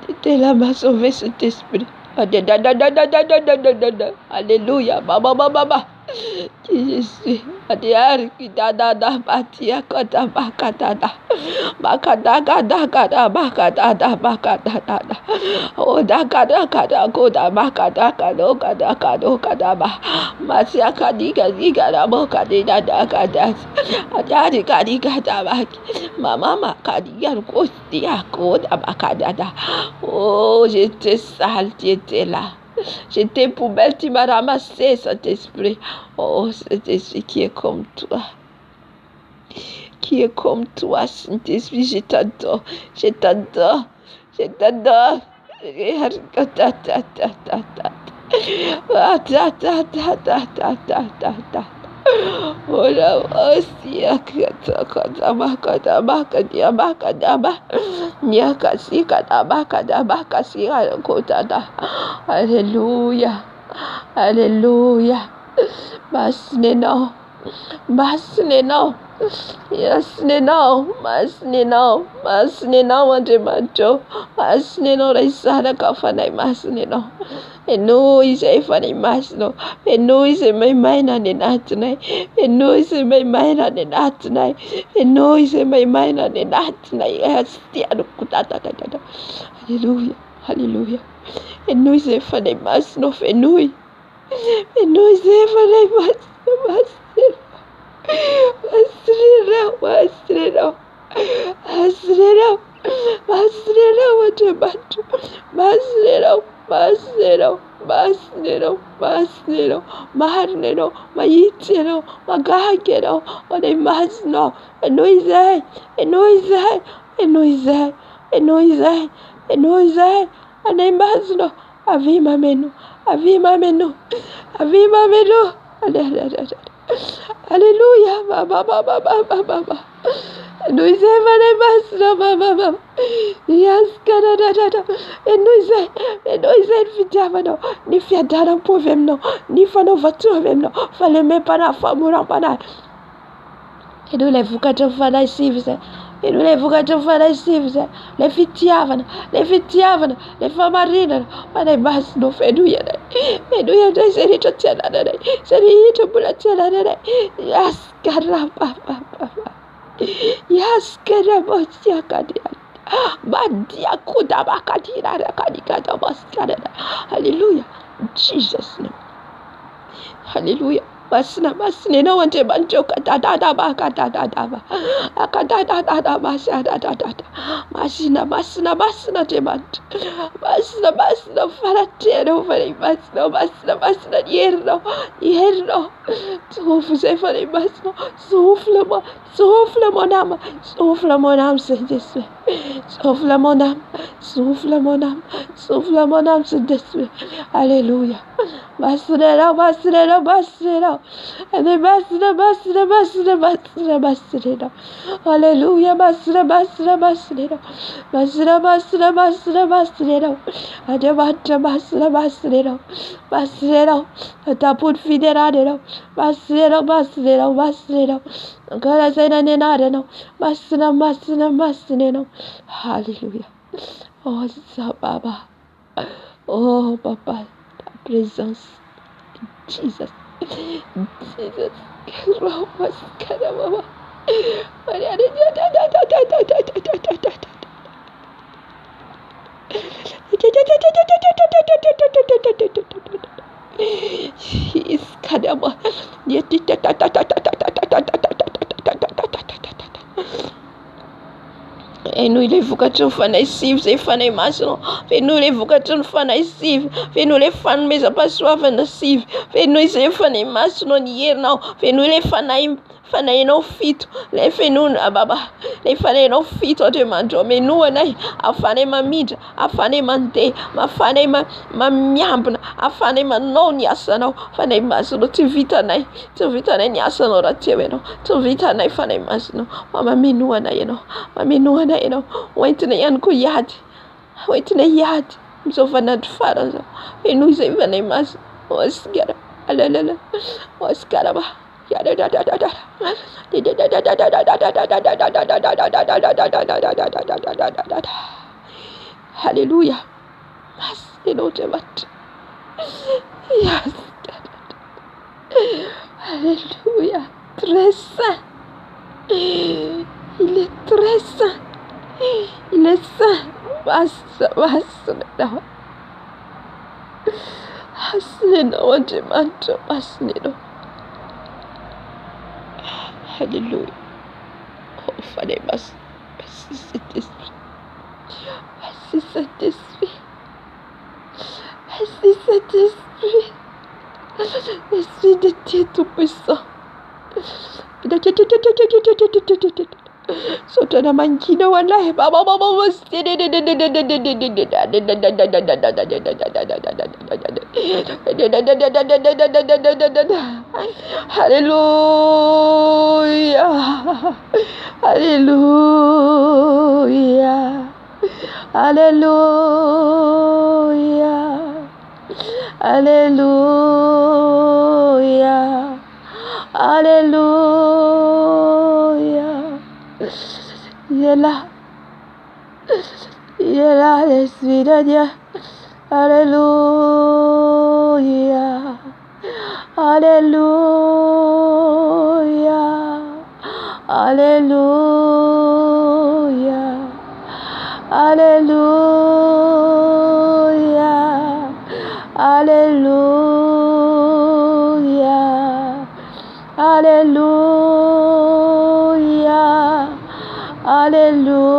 Tu étais là, m'a sauvé cet esprit. Alléluia. Baba. Qui je suis. Adiar qui da batia kata bakata. Bakada. Oh da kada koda bakada kada ba. Masia kadiga da boka da kada. Adiari kadiga ba. Mama kadiga kostia koda bakada da. Oh, j'étais sale, tu étais là. J'étais poubelle, tu m'as ramassé, Saint-Esprit. Oh, cet esprit qui est comme toi. Saint-Esprit, je t'adore. Alléluia. Masneno. Yes, masneno, andemajo, masneno, raisana kafana masneno. Eno is funny masno. Eno is my mind and the night. Eno is my mind and the night. Eno is my mind and the night. Hallelujah. Eno is funny masno. Eno is funny masno. Masnero, Maitero, Magagero, on a masno, a noise, and a masno, avima menu. Alléluia, baba. Nous avons baba. Yes, Canada. Et nous vidamano. Ni fiadana povemno. Ni fano vaturvemno. Fallait même pas la femme ou rampana. Et nous les foucato fana ici, et nous les foucato fana ici, les fitiavano, les famarina, ma ne bas no feduya. Et nous y a des hérito tella. C'est hérito bulatella. Yes, carapa. Yes, Kerabosia Kadia. Badia Kudabakadira Kadikada Baskada. Hallelujah. In Jesus' name. Hallelujah. Masina masina wante banjo kadada ba kadada ba akadada masada masina masina debant masina faratero fare masina hierro souffle fare masino souffle mon âme Seigneur Jésus souffle mon âme Seigneur Jésus alléluia masina and masina hallelujah masina adevanta masina taput fiderado masina God said no masina hallelujah oh Baba oh Papa ta présence Jesus Ramos Karababa is Kadaba Fais-nous les vocations fanatiques, ces fanatiques, fais-nous les vocations fanatiques, fais-nous les fans mais pas soif fanatiques, fais-nous les fanatiques non hier non, fais-nous les fanatiques no fit, les fais-nous ababa, les fanatiques no fit au demando, mais nous on a afane ma mid, afane mante, ma fane ma miambna, afane ma non yasano, fane masno tu vita nai yasano rateveno, tu vita nai fane masno, mama minu ana went na yan ko yad went na yad so fanat fara so inu se fane mas oscara alala oscara ba yada hallelujah mas inotemat yes hallelujah très saint il est très saint il est saint Hasnino Demanto Hasnino hallelujah oh Father merci Saint-Esprit merci Saint-Esprit Esprit de Dieu Tout-Puissant Sotana mankina wallahi baba hallelujah hallelujah hallelujah hallelujah hallelujah Yela l'Esprit de Dieu Alléluia Alléluia Alléluia Alléluia Alléluia Alléluia Alléluia Alléluia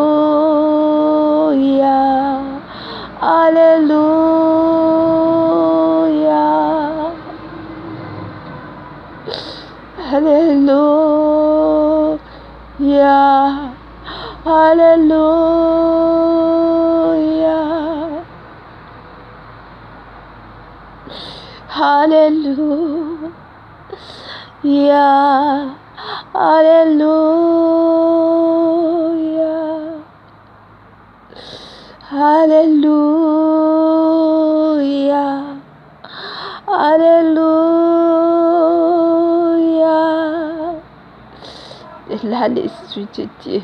Alléluia Alléluia Alléluia Alléluia Alléluia Alléluia Et là l'Esprit de Dieu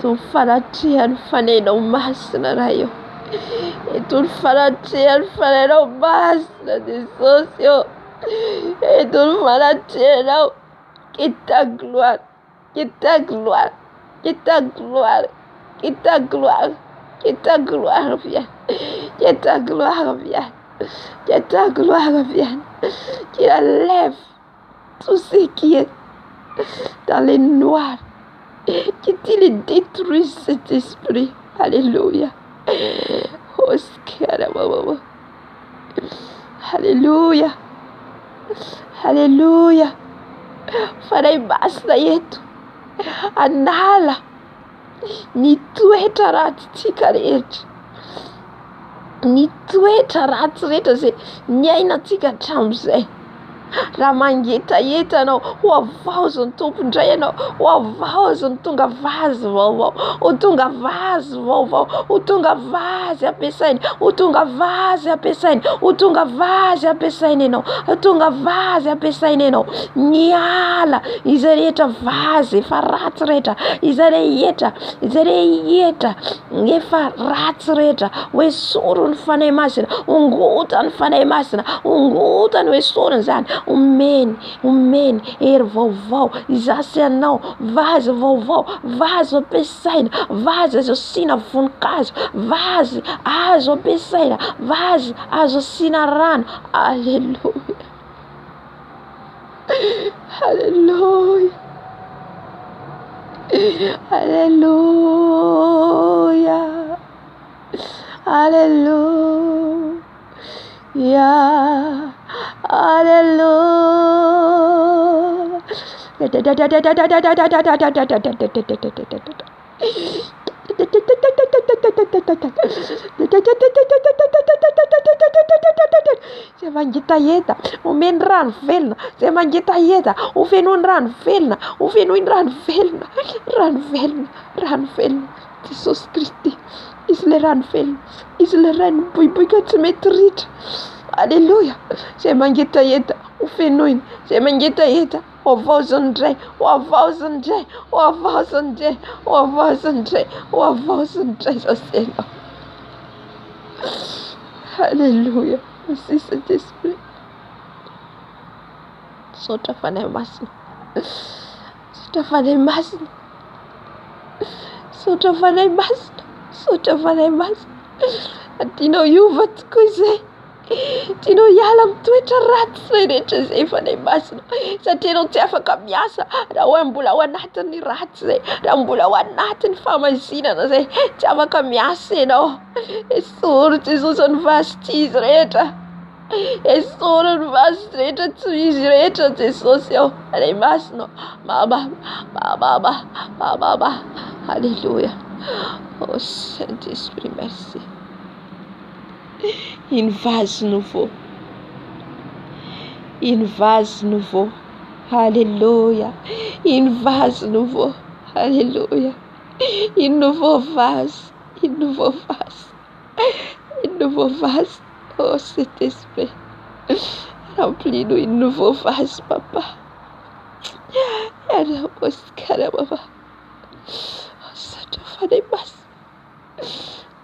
ton faratian fane no mas na rayo et ton faratian fane no mas na de socio et ton faratian no que ta gloire que ta gloire que ta gloire que ta gloire que ta gloire vienne que ta gloire vienne que ta gloire vienne qu'il enlève tout ce qui est dans les noirs, qu'il les détruise, cet esprit. Alléluia. Oh, Alléluia. Alléluia. Faray basta yetu anala ny toetra ratsy tsika rehetra, ny toetra ratsy rehetra zay niainantsika hatramin'izay. Raha mangetaheta anao, ho avaozan'ny tompo indray ianao, ho avaozan'ny tonga vazy vaovao, ho tonga vazy vaovao, ho tonga vazy ampiasainy, ho tonga vazy ampiasainy, ho tonga vazy ampiasainy ianao, ho tonga vazy ampiasainy ianao. Miala izay rehetra vazy efa ratsy rehetra, izay rehetra efa ratsy rehetra, hoesorony ny fanahy masina, ongota ny fanahy masina, ongota ny hoesorony zany. Omeny hery vaovao izasy anao, vazy vaovao, vazy ampiasaina, vazy azo asiana voninkazo, vazy azo ampiasaina, vazy azo asiana rano. Alléluia. Alléluia. Alléluia. Alléluia. Alléluia. Zay mangetaheta omeny rano velona, zay mangetaheta ho fenoiny rano velona, ho fenoiny rano velona, rano velona, rano velona. Jesosy Kristy, izy le rano velona, izy le rano boiboika tsy mety ritra. Alléluia. Zay mangetaheta ho fenoiny, zay mangetaheta ho avaozany indray, ho avaozany indray, ho avaozany indray, ho avaozany indray, ho avaozany indray zasena. Alléluia. Merci Saint-Esprit. Saotra fanahy masina, saotra fanahy masina, saotra fanahy masina, saotra fanahy masina. Tianao hiova tokoa izay, tianao hiala amin'ny toetra ratsy rehetra izay fanahy masina, satria anao tsy afaka miasa raha hoe mbola ao anatin'ny ratsy izay, raha mbola ao anatin'ny famazinana izay, tsy afaka miasa ianao. Esory Jesosy ny vazy tsy izy rehetra, esory ny vazy rehetra tsy izy rehetra Jesosy ao. Fanahy masina, mama. Alléluia. Oh Saint-Esprit, merci. Une vase nouveau. Une vase nouveau. Alléluia. Une vase nouveau. Alléluia. Une nouveau vase. Une nouveau vase. Une nouveau vase. Oh Saint-Esprit. Remplis-nous une nouveau vase, papa. Caramba. Saotra fanahy masina,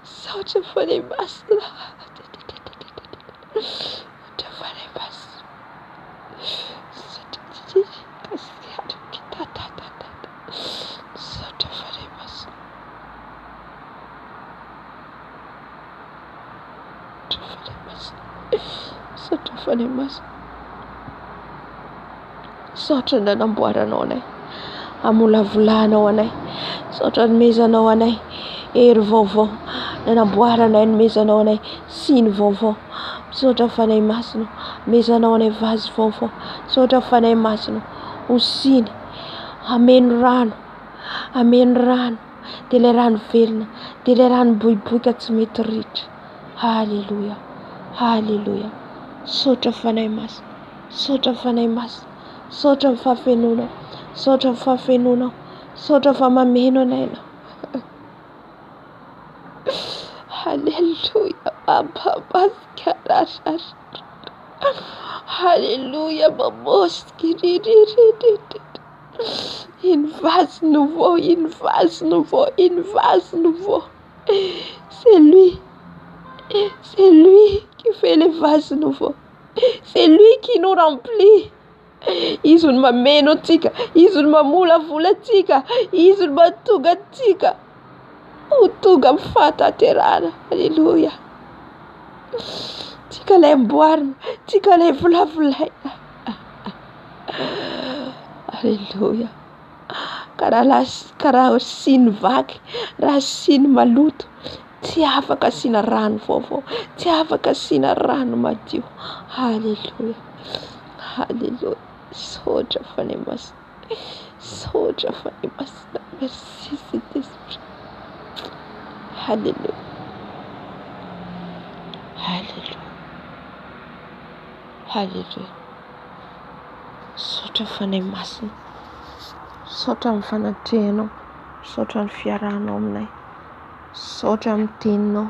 saotra fanahy masina, saotra fanahy masina, saotra fanahy masina, saotra fanahy masina. Saotra ny nanamboaranao anay, amolavolanao anay, saotra nomezanao anay hery vaovao, nanamboaranay nomezanao anay siny vaovao. Saotra fanahy masina, nomezanao anay vazy vaovao. Saotra fanahy masina, ho siny, ameno rano, dia ilay rano velona, dia ilay rano boiboika tsy mety ritra. Alléluia. Alléluia. Saotra fanahy masina, saotra fanahy masina, saotra ny fahafenonao, saotra ny fahafenonao, saotra fa mameno anay ianao. Alléluia. Alléluia. Une vase nouveau, une vase nouveau, une vase nouveau. C'est lui qui fait les vases nouveaux. C'est lui qui nous remplit. Izy no mameno antsika, izy no mamolavola antsika, izy no mahatonga antsika ho tonga amin'ny fahatanterahana. Alléluia. tsika ilay amboarina, tsika ilay volavolaina. Alleluia. Karaha siny vaky, raha siny maloto, tsy afaka asiana rano vaovao, tsy afaka asiana rano madio. Alleluia. Alleluia. Saotra fanay masina, saotra fanay masina. Merci Saint-Esprit. Alleluia. Alleluia. Alleluia. Saotra fanay masina, saotra amin'ny fanatrehanao, saotra ny fiarahanao aminay, saotra amin'ny teninao,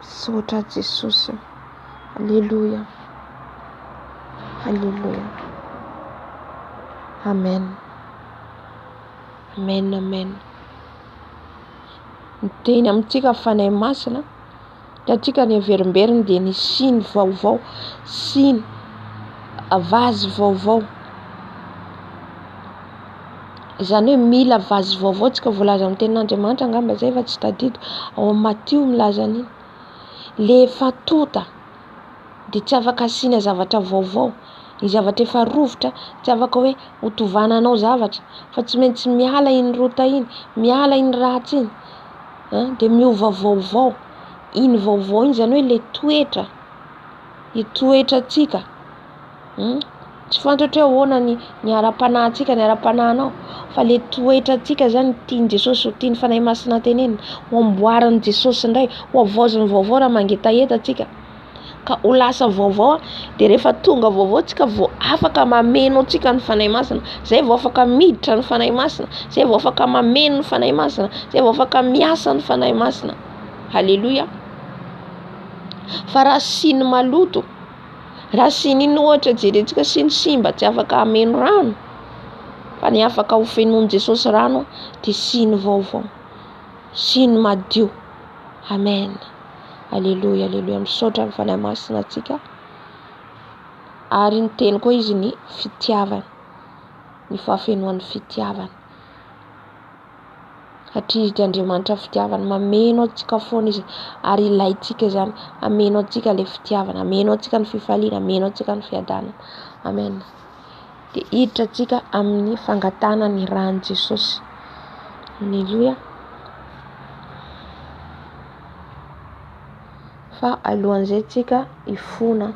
saotra Jesosy. Alleluia. Alleluia. Amen. Amen. Amen. Miteny amintsika fanay masina, atsika ny averimberiny dia ny siny vaovao, siny vazy vaovao. Izany hoe mila vazy vaovao tsika voalaza amin'ny tenin'Andriamanitra angamba zay fa tsy tadidiko. Ao amin'ny Matio milaza an'iny. Le efa tota dia tsy afaka asiana zavatra vaovao. Ny zavatra efa rovitra tsy afaka hoe hotovananao zavatra, fa tsy maintsy miala iny rota iny, miala iny ratsy iny, dia miova vaovao. Iny vaovao iny zany hoe le toetra, i toetratsika. Tsy fantatra hoe ahoana ny ara-panahintsika, ny ara-panahinao, fa le toetratsika zany tiany Jesosy, tiany fanahy masina tenenina, ho amboaran'i Jesosy indray, ho avaozany vaovao raha mangetaheta tsika. Ka ho lasa vaovao, dia rehefa tonga vaovao tsika vao afaka mameno tsika ny fanahy masina, zay vao afaka miditra ny fanahy masina, zay vao afaka mameno ny fanahy masina, zay vao afaka miasa ny fanahy masina. Halleluia. Fa raha siny maloto, raha siny iny ohatra jerentsika siny simba, tsy afaka ameno rano, fa ny afaka ho fenoan'i Jesosy rano dia siny vaovao, siny madio. Amen. Alleluia. Alleluia. Misaotra amin'ny fanahy masina atsika. Ary ny teny koa izy ny fitiavana, ny fahafenoan'ny fitiavana. Satria izy dia Andriamanitra fitiavana, mameno atsika foana izy, ary ilayntsika zany, ameno atsika le fitiavana, ameno atsika ny fifaliana, ameno atsika ny fiadanana. Amen. Dia hiditra atsika amin'ny fangatana ny ran'i Jesosy. Alleluia. Fa alohan'izay tsika ifona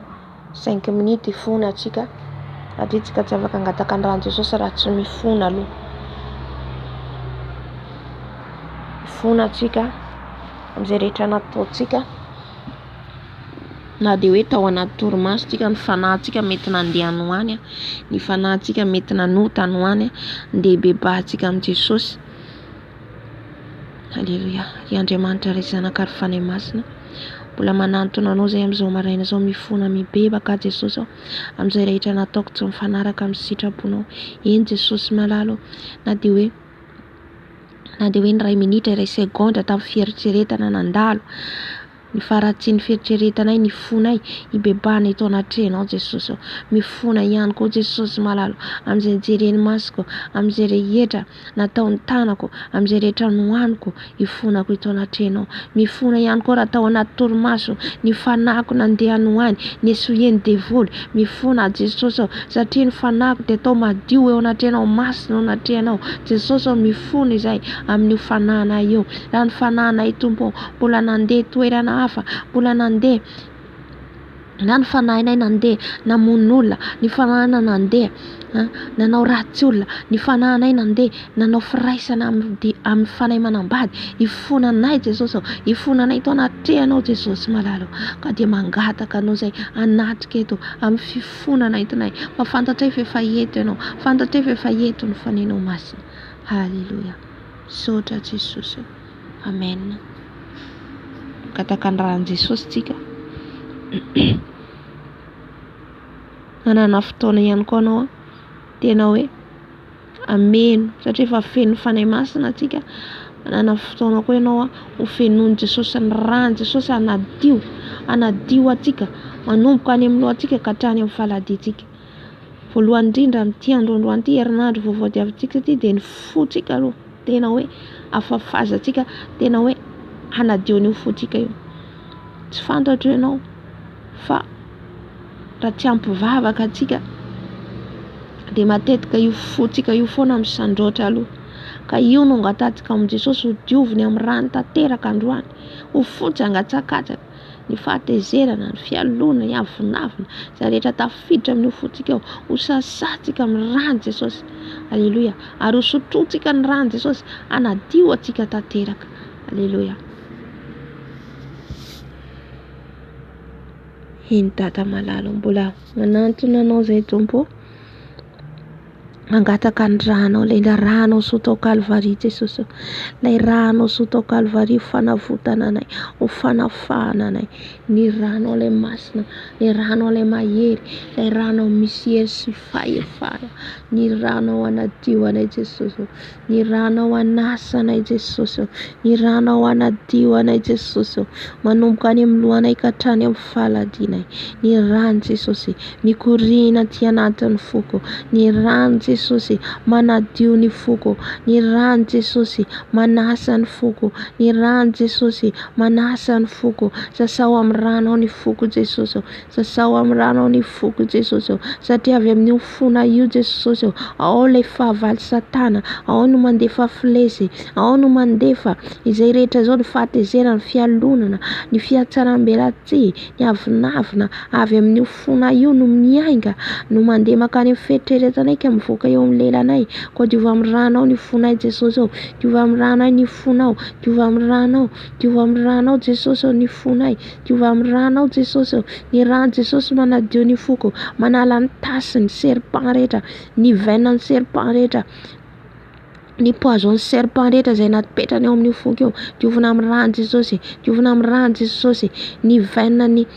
5 minutes, ifona atsika, satria tsika tsy afaka angataka ny ran'i Jesosy raha tsy mifona aloha. Ifona atsika amin'izay rehetra nataontsika, na dia hoe tao anaty torimaso tsika, ny fanahintsika mety nandeha any hoany, ny fanahintsika mety nanota any hoany, ndeha hibebahantsika amin'i Jesosy. Alleluia. Ry Andriamanitra ry zanaka ary fanahy masina, mbola manantona anao zay amin'izao maraina zao, mifona mibebaka Jesosy, amin'izay rehetra nataoko tsy mifanaraka amin'ny sitraponao. Eny Jesosy malalo, na dia hoe ny 2 minitra, 2 segondra tamin'ny fieritreretana nandalo, ny faratsian'ny fieritreretanay, ny fonay hibebahanay tao anatrehanao Jesosy. Mifona ihany koa Jesosy malalo, amin'izay jereny masoko, amin'izay rehetra nataon'ny tanako, amin'izay rehetra nohaniko, hifonako tao anatrehanao. Mifona ihany koa raha tao anaty torimaso, ny fanahiko nandeha nohany, ny esoheny devoly, mifona Jesosy, satria ny fanahiko dia tao madio eo anatrehanao, masina eo anatrehanao Jesosy. Mifona izay amin'ny fanahinay eo, raha ny fanahinay Tompo mbola nandeha toerana hafa, mbola nandeha, na ny fanahinay nandeha namon'olona, ny fanahinay nandeha nanao ratsy olona, ny fanahinay nandeha nanao firaisana amin'ny fanahy manambady, ifonanay Jesosy, ifonanay tao anatrehanao Jesosy malalo. Ka dia mangataka anao zay anatrika eto amin'ny fifonana entinay, fa fantatray fa efa eto ianao, fantatray fa efa eto ny fanahinao masina. Halleluia. Saotra Jesosy. Amen. Kataka ny ran'i Jesosy tsika. Nanana fotoana ihany koa anao tena hoe ameno, satria efa feno fanahy masina atsika. Nanana fotoana koa ianao ho fenoan'i Jesosy ny ran'i Jesosy, anadio atsika, manomboka any amin'ny lohantsika ka hatrany amin'ny faladiantsika. Voalohany indrindra amin'ity androandroany ity, herinandro vaovao diavintsika ity, dia ny fotsika aloha tena hoe afafazantsika, tena hoe anadio an'io fotsika io. Tsy fantatra ianao fa raha tsy ampivavaka atsika dia matetika io fotsika io foana misandroatra aloha. Ka io no angatatsika amin'i Jesosy ho dioviny amin'ny rano tanteraka androany, ho fotsy angatsakatsaka ny fahatezerana, ny fialona, ny avinavina, izay rehetra tafiditra amin'io fotsika eo, ho sasatsika amin'ny rano Jesosy. Aleloia. Ary ho sotrotsika ny rano Jesosy, hanadio atsika tanteraka. Aleloia. Iny Dada malalo, mbola manantona anao zay Tompo, mangataka ny ranao, ilay ranao soto ao Kalvaria Jesosy, ilay ranao soto ao Kalvaria ho fanavotana anay, ho fanafahana anay, ny ranao ilay masina, ny ranao ilay mahery, ilay ranao misy hery sy fahefana, ny ranao hanadio anay Jesosy, ny ranao hanasa anay Jesosy, ny ranao hanadio anay Jesosy, manomboka any amin'ny lohanay ka hatrany amin'ny faladinay, ny rano Jesosy mikorina aty anatin'ny foko, ny rano Jesosy manadio ny foko, ny rano Jesosy manasa ny foko, ny rano Jesosy manasa ny foko. Sasao amin'ny ranao ny foko Jesosy, sasao amin'ny ranao ny foko Jesosy, satria avy amin'ny fona io Jesosy ao ilay fahavalo Satana, ao no mandefa filesy, ao no mandefa izay rehetra zao, ny fahatezerana, ny fialonana, ny fiatsaram-belatsia, ny avinavina, avy amin'ny fona io no miainga, no mandeha makany amin'ny fieritreretanay ka mivoaka eo amin'ny lelanay. Koa diova amin'ny ranao ny fonay Jesosy, diova amin'ny ranao ny fonao, diova amin'ny ranao, diova amin'ny ranao Jesosy ny fonay, diova amin'ny ranao Jesosy, ny rano Jesosy manadio ny foko, manala ny tasy ny serpent rehetra, ny venany serpent rehetra, ny poison serpent rehetra izay napetrany eo amin'ny foko eo, diovina amin'ny rano Jesosy, diovina amin'ny rano Jesosy, ny venany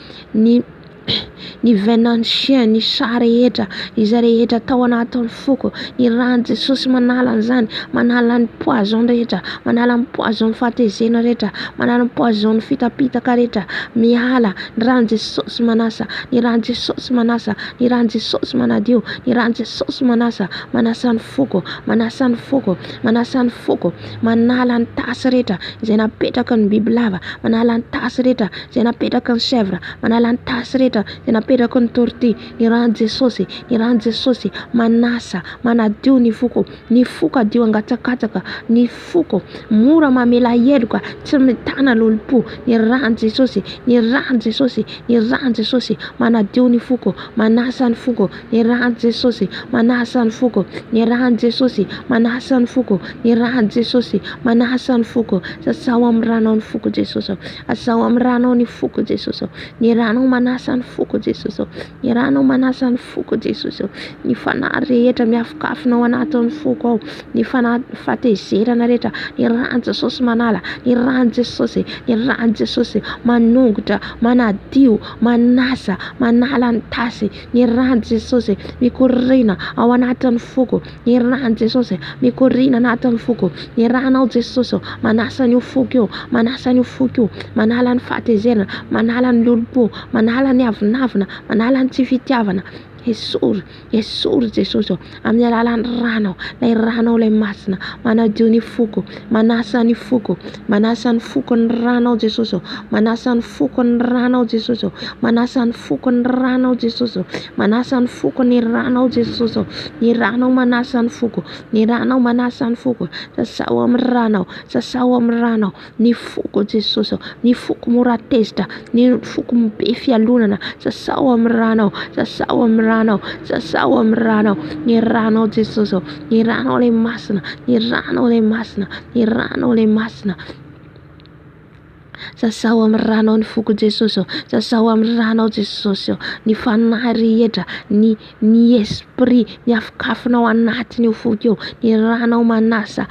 ny venany chien, ny sa rehetra izay rehetra tao anatin'ny foko, ny rano Jesosy manala an'izany, manala ny poison rehetra, manala ny poison fahatezena rehetra, manala ny poison fitapitaka rehetra, miala. Ny rano Jesosy manasa, ny rano Jesosy manasa, ny rano Jesosy manadio, ny rano Jesosy manasa, manasa ny foko, manasa ny foko, manasa ny foko, manala ny tasy rehetra izay napetraka ny bibilava, manala ny tasy rehetra izay napetraka ny chèvre, manala ny tasy rehetra izay napetraka ny tortue. Ny rano Jesosy, ny rano Jesosy manasa, manadio ny foko adio angatsakatsaka, ny foko mora mamela heloka, tsy mitana lolopo. Ny rano Jesosy, ny rano Jesosy, ny rano Jesosy manadio ny foko, manasa ny foko, ny rano Jesosy manasa ny foko, ny rano Jesosy manasa ny foko, ny rano Jesosy manasa ny foko. Sasao amin'ny ranao ny foko Jesosy, asao amin'ny ranao ny foko Jesosy, ny ranao manasa ny foko Jesosy, ny ranao manasa ny foko Jesosy, ny fanahy rehetra miafikafinao anatin'ny foko ao, ny fahatezerana rehetra, ny rano Jesosy manala, ny rano Jesosy, ny rano Jesosy manongotra, manadio, manasa, manala ny tasy, ny rano Jesosy mikorina ao anatin'ny foko, ny rano Jesosy mikorina anatin'ny foko, ny ranao Jesosy manasa ny foko io, manasa ny foko io, manala ny fahatezerana, manala ny lolopo, manala ny avinavina, manala ny tsy fitiavana. Esory Jesosy amin'ny alalan'ny ranao, ilay ranao ilay masina, manadio ny foko, manasa ny foko, manasa ny foko ny ranao Jesosy, manasa ny foko ny ranao Jesosy, manasa ny foko ny ranao Jesosy, manasa ny foko ny ranao Jesosy, ny ranao manasa ny foko, ny ranao manasa ny foko. Sasao amin'ny ranao, sasao amin'ny ranao ny foko Jesosy, ny foko mora tezitra, ny foko be fialonana, sasao amin'ny ranao, sasao amin'ny ranao, sasao amin'ny ranao, ny ranao Jesosy, ny ranao ilay masina, ny ranao ilay masina, ny ranao ilay masina. Sasao amin'ny ranao ny foko Jesosy, sasao amin'ny ranao Jesosy, ny fanahy rehetra, ny esprit miafikafinao anatiny io foko io, ny ranao manasa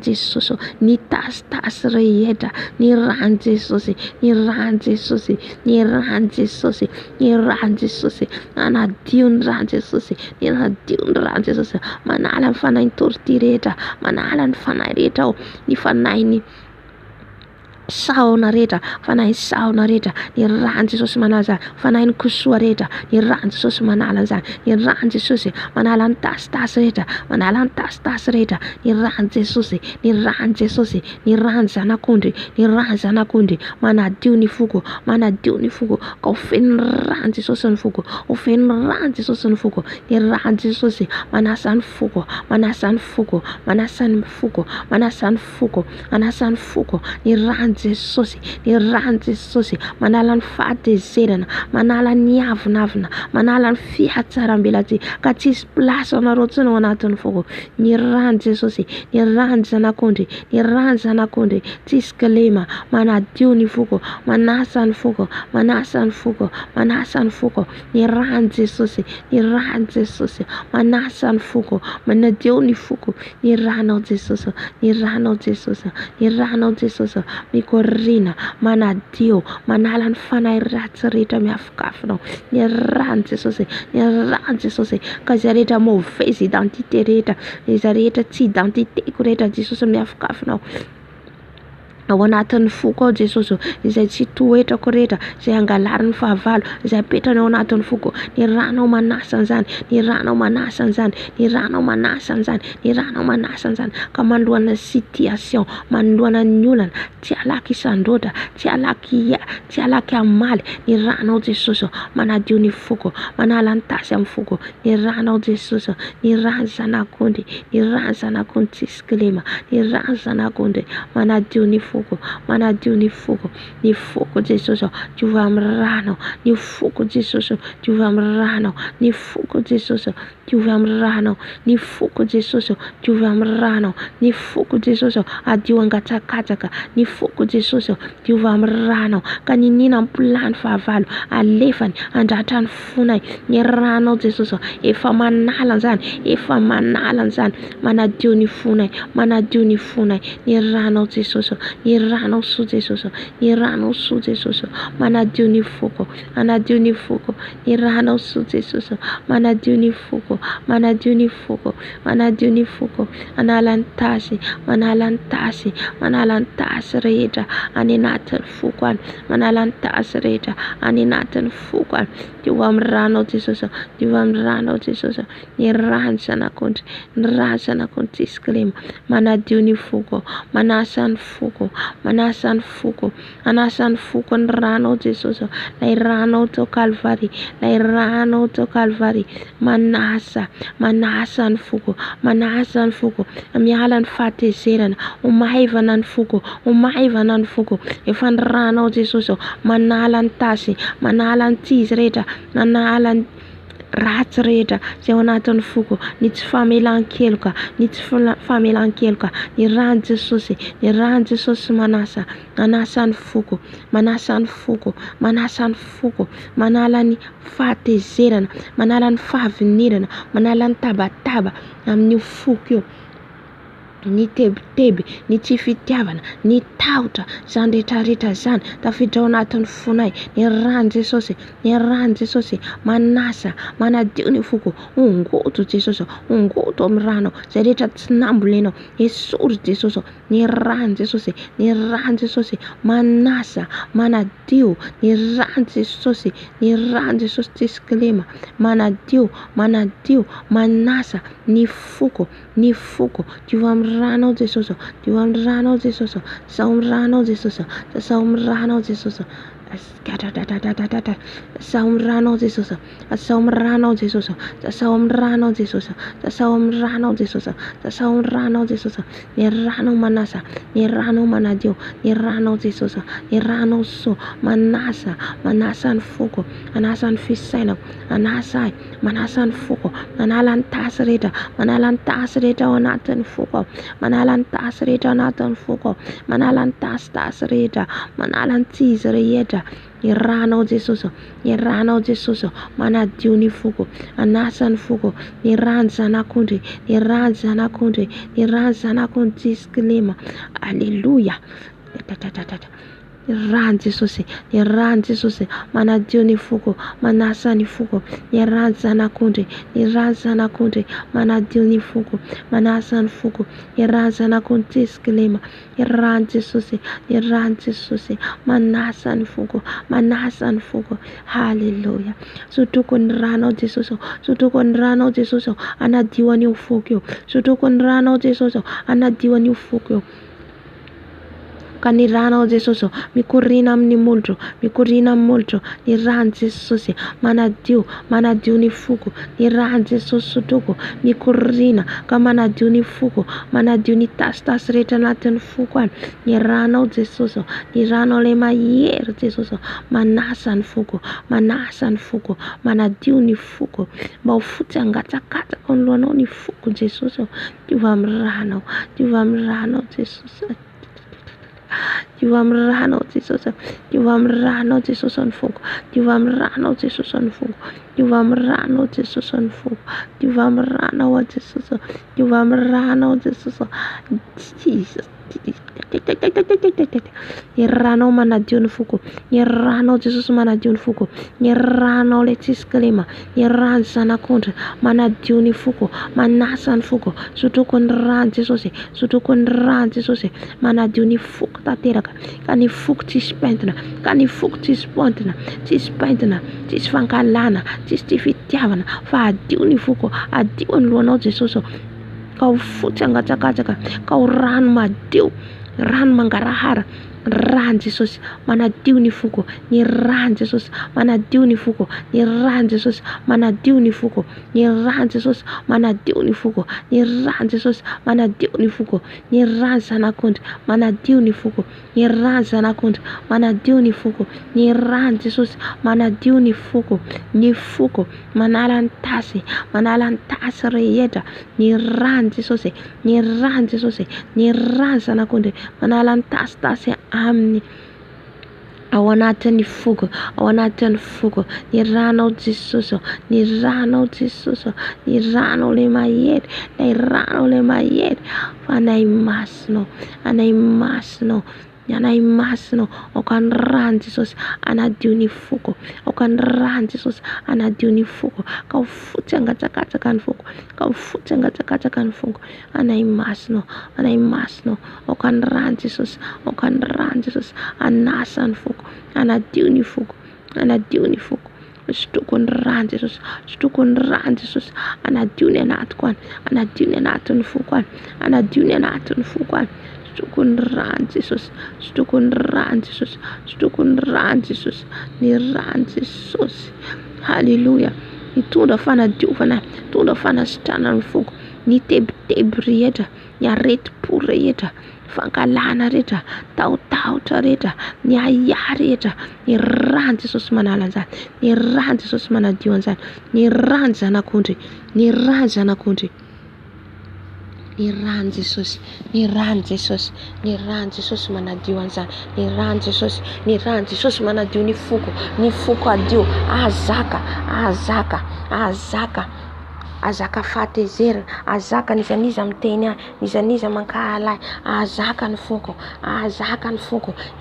Jesosy, ny tasy rehetra, ny rano Jesosy, ny rano Jesosy, ny rano Jesosy, ny rano Jesosy, anadio ny rano Jesosy, ny anadio ny rano Jesosy, manala ny fanahy ny tortue rehetra, manala ny fanahy rehetra ao, ny fanahy ny sahona rehetra, fanahy sahona rehetra, ny rano Jesosy manala zany, fanahy ny kosoa rehetra, ny rano Jesosy manala zany, ny rano Jesosy manala ny tasitasy rehetra, manala ny tasitasy rehetra, ny rano Jesosy, ny rano Jesosy, ny rano zanak'ondry, ny rano zanak'ondry, manadio ny foko, manadio ny foko, ka ho feno rano Jesosy ny foko, ho feno rano Jesosy ny foko, ny rano Jesosy manasa ny foko, manasa ny foko, manasa ny foko, manasa ny foko, manasa ny foko, ny rano Jesosy, ny rano Jesosy manala ny fahatezerana, manala ny avinavina, manala ny fihatsaram-belatsy ka tsisy plasy anareo tsony ao anatin'ny foko, ny rano Jesosy, ny rano zanak'ondry, ny rano zanak'ondry, tsisy kilema, manadio ny foko, manasa ny foko, manasa ny foko, manasa ny foko, ny rano Jesosy, ny rano Jesosy manasa ny foko, manadio ny foko, ny rano Jesosy, ny rano Jesosy, ny rano Jesosy mikorina, manadio, manala ny fanahy ratsy rehetra miafikafinao, ny rano Jesosy, ny rano Jesosy ka izay rehetra mauvaise identité rehetra, izay rehetra tsy identitéko rehetra Jesosy miafikafinao ao anatin'ny foko ao Jesosy, izay tsy toetrako rehetra, izay angalarin'ny fahavalo, izay apetrana ao anatin'ny foko, ny rano manasa an'izany, ny rano manasa an'izany, ny rano manasa an'izany, ny rano manasa an'izany ka manoloana situation, manoloana ny olana, tsy alaky isandroatra, tsy alaky amaly, ny rano Jesosy manadio ny foko, manala ny tasy amin'ny foko, ny rano Jesosy, ny rano zanak'ondry, ny rano zanak'ondry tsisy kilema, ny rano zanak'ondry manadio ny foko, manadio ny foko Jesosy diova amin'ny rano, ny foko Jesosy diova amin'ny rano, ny foko Jesosy diova amin'ny rano, ny foko Jesosy diova amin'ny rano, ny foko Jesosy adio angatsakatsaka, ny foko Jesosy diova amin'ny rano ka ninina plan fahavalo alefany andratra ny fonay, ny rano Jesosy efa manala an'izany, efa manala an'izany, manadio ny fonay, manadio ny fonay, ny rano Jesosy, ny rano so Jesosy, ny rano so Jesosy manadio ny foko, manadio ny foko, ny rano so Jesosy manadio ny foko, manadio ny foko, manadio ny foko, manala ny tasy, manala ny tasy, manala ny tasy rehetra any anatin'ny foko any, manala ny tasy rehetra any anatin'ny foko any, diova amin'ny rano Jesosy, diova amin'ny rano Jesosy, ny rano zanak'ondry, ny rano zanak'ondry tsisy kilema, manadio ny foko, manasa ny foko, manasa ny foko, manasa ny foko ny rano Jesosy, lay rano tao Kalvari, lay rano tao Kalvari, manasa ny foko, manasa ny foko, miala ny fahatezerana, omaivana ny foko, omaivana ny foko, efa ny rano Jesosy manala ny tasy, manala ny tsizy rehetra, manala ny ratsy rehetra izay ao anatin'ny foko, ny tsy famelan-keloka, ny tsy famelan-keloka, ny rano Jesosy, ny rano Jesosy manasa, manasa ny foko, manasa ny foko, manasa ny foko, manala ny fahatezerana, manala ny fahavinirana, manala ny tabataba amin'ny foko io, ny tebiteby, ny tsy fitiavana, ny tahotra, izany rehetrarehetra izany tafiditra ao anatin'ny fonay, ny rano Jesosy, ny rano Jesosy manasa, manadio ny foko, ongoto Jesosy, ongoto amin'ny rano, izay rehetra tsy nambolenao, esory Jesosy, ny rano Jesosy, ny rano Jesosy manasa, manadio, ny rano Jesosy, ny rano Jesosy tsisy kilema, manadio, manadio, manasa ny foko, diova amin'ny rano Jesosy, diova amin'ny rano Jesosy, sao amin'ny rano Jesosy, sao amin'ny rano Jesosy, sao amin'ny rano Jesosy, sao amin'ny rano Jesosy, sao amin'ny rano Jesosy, sao amin'ny rano Jesosy, sao amin'ny rano Jesosy, ny rano manasa, ny rano manadio, ny rano Jesosy, ny rano so manasa, manasa ny foko, manasa ny fisainako, manasa ny foko, manala ny tasy rehetra, manala ny tasy rehetra ao anatin'ny foko, manala ny tasy rehetra ao anatin'ny foko, manala ny tasy rehetra, manala ny tsizy rehetra, ny rano Jesosy, ny rano Jesosy manadio ny foko, manasa ny foko, ny rano zanak'ondry, ny rano zanak'ondry, ny rano zanak'ondry tsisy kilema, alleluia, ny rano Jesosy, ny rano Jesosy manadio ny foko, manasa ny foko, ny rano zanak'ondry, ny rano zanak'ondry manadio ny foko, manasa ny foko, ny rano zanak'ondry tsisikilema, ny rano Jesosy, ny rano Jesosy manasa ny foko, manasa ny foko. Haleluya. Sotroko ny rano Jesosy, sotroko ny rano Jesosy anadio an'io foko io, sotroko ny rano Jesosy anadio an'io foko io. Ka ny rano Jesosy mikorina amin'ny molotro, mikorina amin'ny molotro, ny rano Jesosy manadio ny foko, ny rano Jesosy sotroko mikorina ka manadio ny foko, manadio ny tasitasy rehetra anatin'ny foko any, ny rano Jesosy, ny rano le mahery Jesosy manasa ny foko, manasa ny foko, manadio ny foko, mba ho fotsy angatsakatsaka ny lohanao ny foko Jesosy, diova amin'ny rano, diova amin'ny rano Jesosy. Diova amin'ny rano Jesosy, diova amin'ny rano Jesosy ny foko, diova amin'ny rano Jesosy ny foko, diova amin'ny rano Jesosy ny foko, diova amin'ny rano Jesosy, diova amin'ny rano Jesosy. Jesus. Ny rano manadio ny foko, ny rano Jesosy manadio ny foko, ny rano le tsisikilema, ny rano zanak'ondry manadio ny foko, manasa ny foko, sotroko ny rano Jesosy, sotroko ny rano Jesosy manadio ny foko tanteraka, ka ny foko tsisy pentina, ka ny foko tsisy pentina, tsisy pentina, tsisy fankalana, tsisy fitiavana, fa adio ny foko, adio ny lohanao Jesosy, ka ho fotsy angatsakatsaka, ka ho rano madio, rano mangarahara, rano Jesosy manadio ny foko, ny rano Jesosy manadio ny foko, ny rano Jesosy manadio ny foko, ny rano Jesosy manadio ny foko, ny rano Jesosy manadio ny foko, ny rano zanak'ondry manadio ny foko, ny rano zanak'ondry manadio ny foko, ny rano Jesosy manadio ny foko, ny foko manala ny tasy rehetra, ny rano Jesosy, ny rano Jesosy, ny rano zanak'ondry manala ny tasy aminy ao anatin'ny foko, ao anatin'ny foko, ny rano Jesosy, ny rano Jesosy, ny rano le mahery, ny rano le mahery, fa anay masino, anay masino, anay masino, ao ka ny rano Jesosy anadio ny foko, ao ka ny rano Jesosy anadio ny foko, ka ho fotsy angatsakatsaka ny foko, ka ho fotsy angatsakatsaka ny foko, anay masino, ao ka ny rano Jesosy, ao ka ny rano Jesosy anasa ny foko, anadio ny foko, anadio ny foko. Sotroko ny rano Jesosy, sotroko ny rano Jesosy anadio ny anatiko any, anadio ny anatin'ny foko any, anadio ny anatin'ny foko any. Sotroko ny rano Jesosy, sotroko ny rano Jesosy, sotroko ny rano Jesosy, ny rano Jesosy. Haleluya. Mitondra fanadiovana, mitondra fanasitrana ny foko, ny tebiteby rehetra, ny areti-po rehetra, fankalana rehetra, tahotahotra rehetra, ny ahiahy rehetra, ny rano Jesosy manala an'izany, ny rano Jesosy manadio an'izany, ny rano zanak'ondry, ny rano zanak'ondry, ny rano Jesosy, ny rano Jesosy, ny rano Jesosy manadio an'izany, ny rano Jesosy, ny rano Jesosy manadio ny foko adio, azaka fahatezerana, azaka nizaniza miteny any, nizaniza mankahalay, azaka ny foko,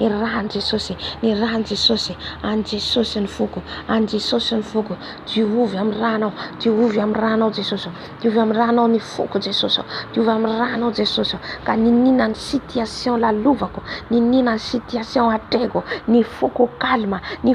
ny rano Jesosy, ny rano Jesosy, an Jesosy ny foko, an Jesosy ny foko, diovy amin'ny rano, diovy amin'ny rano Jesosy, diovy amin'ny rano ny foko Jesosy, diovy amin'ny rano Jesosy, ka ninina ny situation lalovako, ninina ny situation atrego, ny foko calme, ny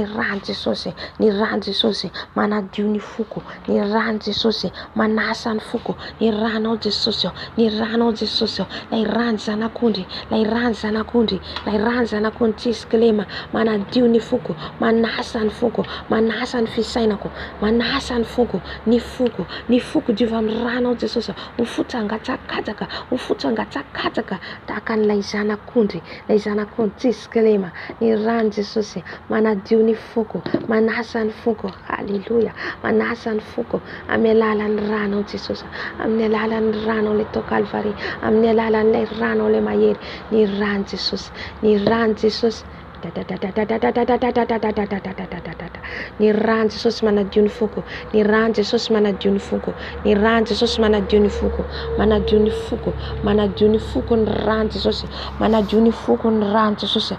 rano Jesosy, ny rano Jesosy manadio ny foko, ny rano Jesosy manasa ny foko, ny rano Jesosy, ny rano Jesosy, lay rano zanak'ondry, lay rano zanak'ondry, lay rano zanak'ondry tsisikilema manadio ny foko, manasa ny foko, manasa ny fisainako, manasa ny foko, ny foko diova amin'ny rano Jesosy, ho fotsy angatsakatsaka, ho fotsy angatsakatsaka tahaka n'ilay zanak'ondry tsisikilema, ny rano Jesosy manadio ny foko, manasa ny foko. Haleluya. Manasa ny foko amin'ny alalan'ny rano Jesosy, amin'ny alalan'ny rano le tao Kalvari, amin'ny alalan'ilay rano le mahery, ny rano Jesosy, ny rano Jesosy, Ny rano Jesosy manadio ny foko. Ny rano Jesosy manadio ny foko. Ny rano Jesosy manadio ny foko. Manadio ny foko. Manadio ny foko ny rano Jesosy. Manadio ny foko ny rano Jesosy.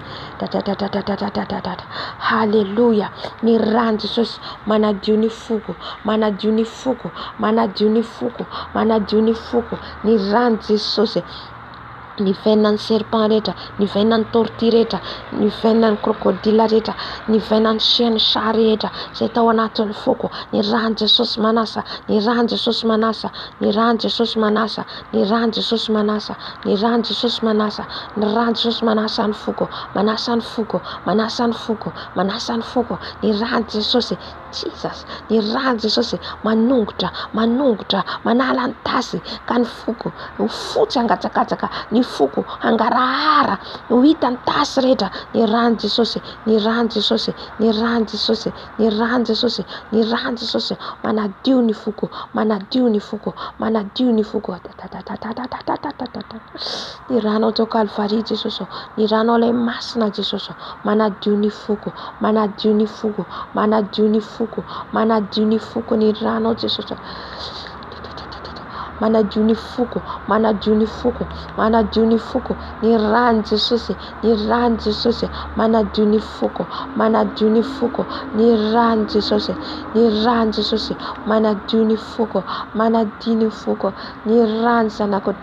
Haleluya. Ny rano Jesosy manadio ny foko. Manadio ny foko. Manadio ny foko. Manadio ny foko. Ny rano Jesosy. Ny venan'ny serpent rehetra, ny venan'ny tortue rehetra, ny venan'ny crocodile rehetra, ny venan'ny chienne chat rehetra izay tao anatin'ny foko. Ny rano Jesosy manasa. Ny rano Jesosy manasa. Ny rano Jesosy manasa. Ny rano Jesosy manasa. Ny rano Jesosy manasa. Ny rano Jesosy manasa ny foko. Manasa ny foko. Manasa ny foko. Manasa ny foko. Ny rano Jesosy. Jesus. Ny rano Jesosy manongotra. Manongotra. Manala ny tasy ka ny foko ho fotsy hangatsakatsaka. Ny foko hangarahara ho hita ny tasy rehetra. Ny rano Jesosy. Ny rano Jesosy. Ny rano Jesosy. Ny rano Jesosy. Ny rano Jesosy manadio ny foko. Manadio ny foko. Manadio ny foko. Ny rano tao Kalvari Jesosy. Ny rano ilay masina Jesosy manadio ny foko. Manadio ny foko. Manadio ny foko. Manadio ny foko ny rano Jesosy. Manadio ny foko. Manadio ny foko. Manadio ny foko ny rano Jesosy. Ny rano Jesosy manadio ny foko. Manadio ny foko ny rano Jesosy. Ny rano Jesosy manadio ny foko. Manadio ny foko ny rano zanako.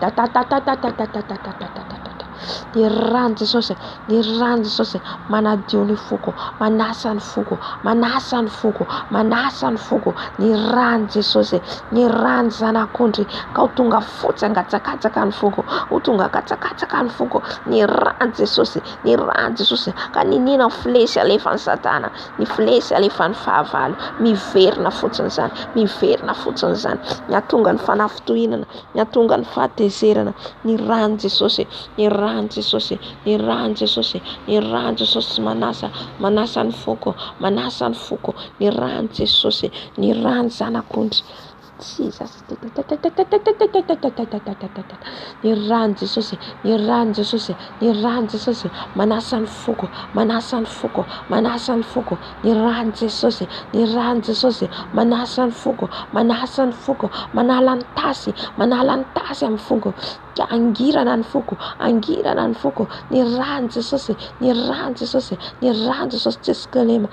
Ny rano Jesosy. Ny rano Jesosy manadio ny foko. Manasa ny foko. Manasa ny foko. Manasa ny foko ny rano Jesosy. Ny rano zanak'ondry ka ho tonga fotsy hangatsakatsaka ny foko. Ho tonga katsakatsaka ny foko. Ny rano Jesosy. Ny rano Jesosy ka ninina ny flesy alefan'ny Satana. Ny flesy alefan'ny fahavalo. Miverina fotsiny izany. Miverina fotsiny izany. Ny atonga ny fanafitohinana. Ny atonga ny fahatezerana. Ny rano Jesosy. Ny rano Jesosy. Ny rano Jesosy. Ny rano Jesosy manasa. Manasa ny foko. Manasa ny foko. Ny rano Jesosy. Ny rano zanak'ondry. Jesus. Ny rano Jesosy. Ny rano Jesosy. Ny rano Jesosy manasa ny foko. Manasa ny foko. Manasa ny foko. Ny rano Jesosy. Ny rano Jesosy manasa ny foko. Manasa ny foko. Manala ny tasy. Manala ny tasy amin'ny foko. Angirana ny foko. Angirana ny foko. Ny rano Jesosy. Ny rano Jesosy. Ny rano Jesosy tseskalema.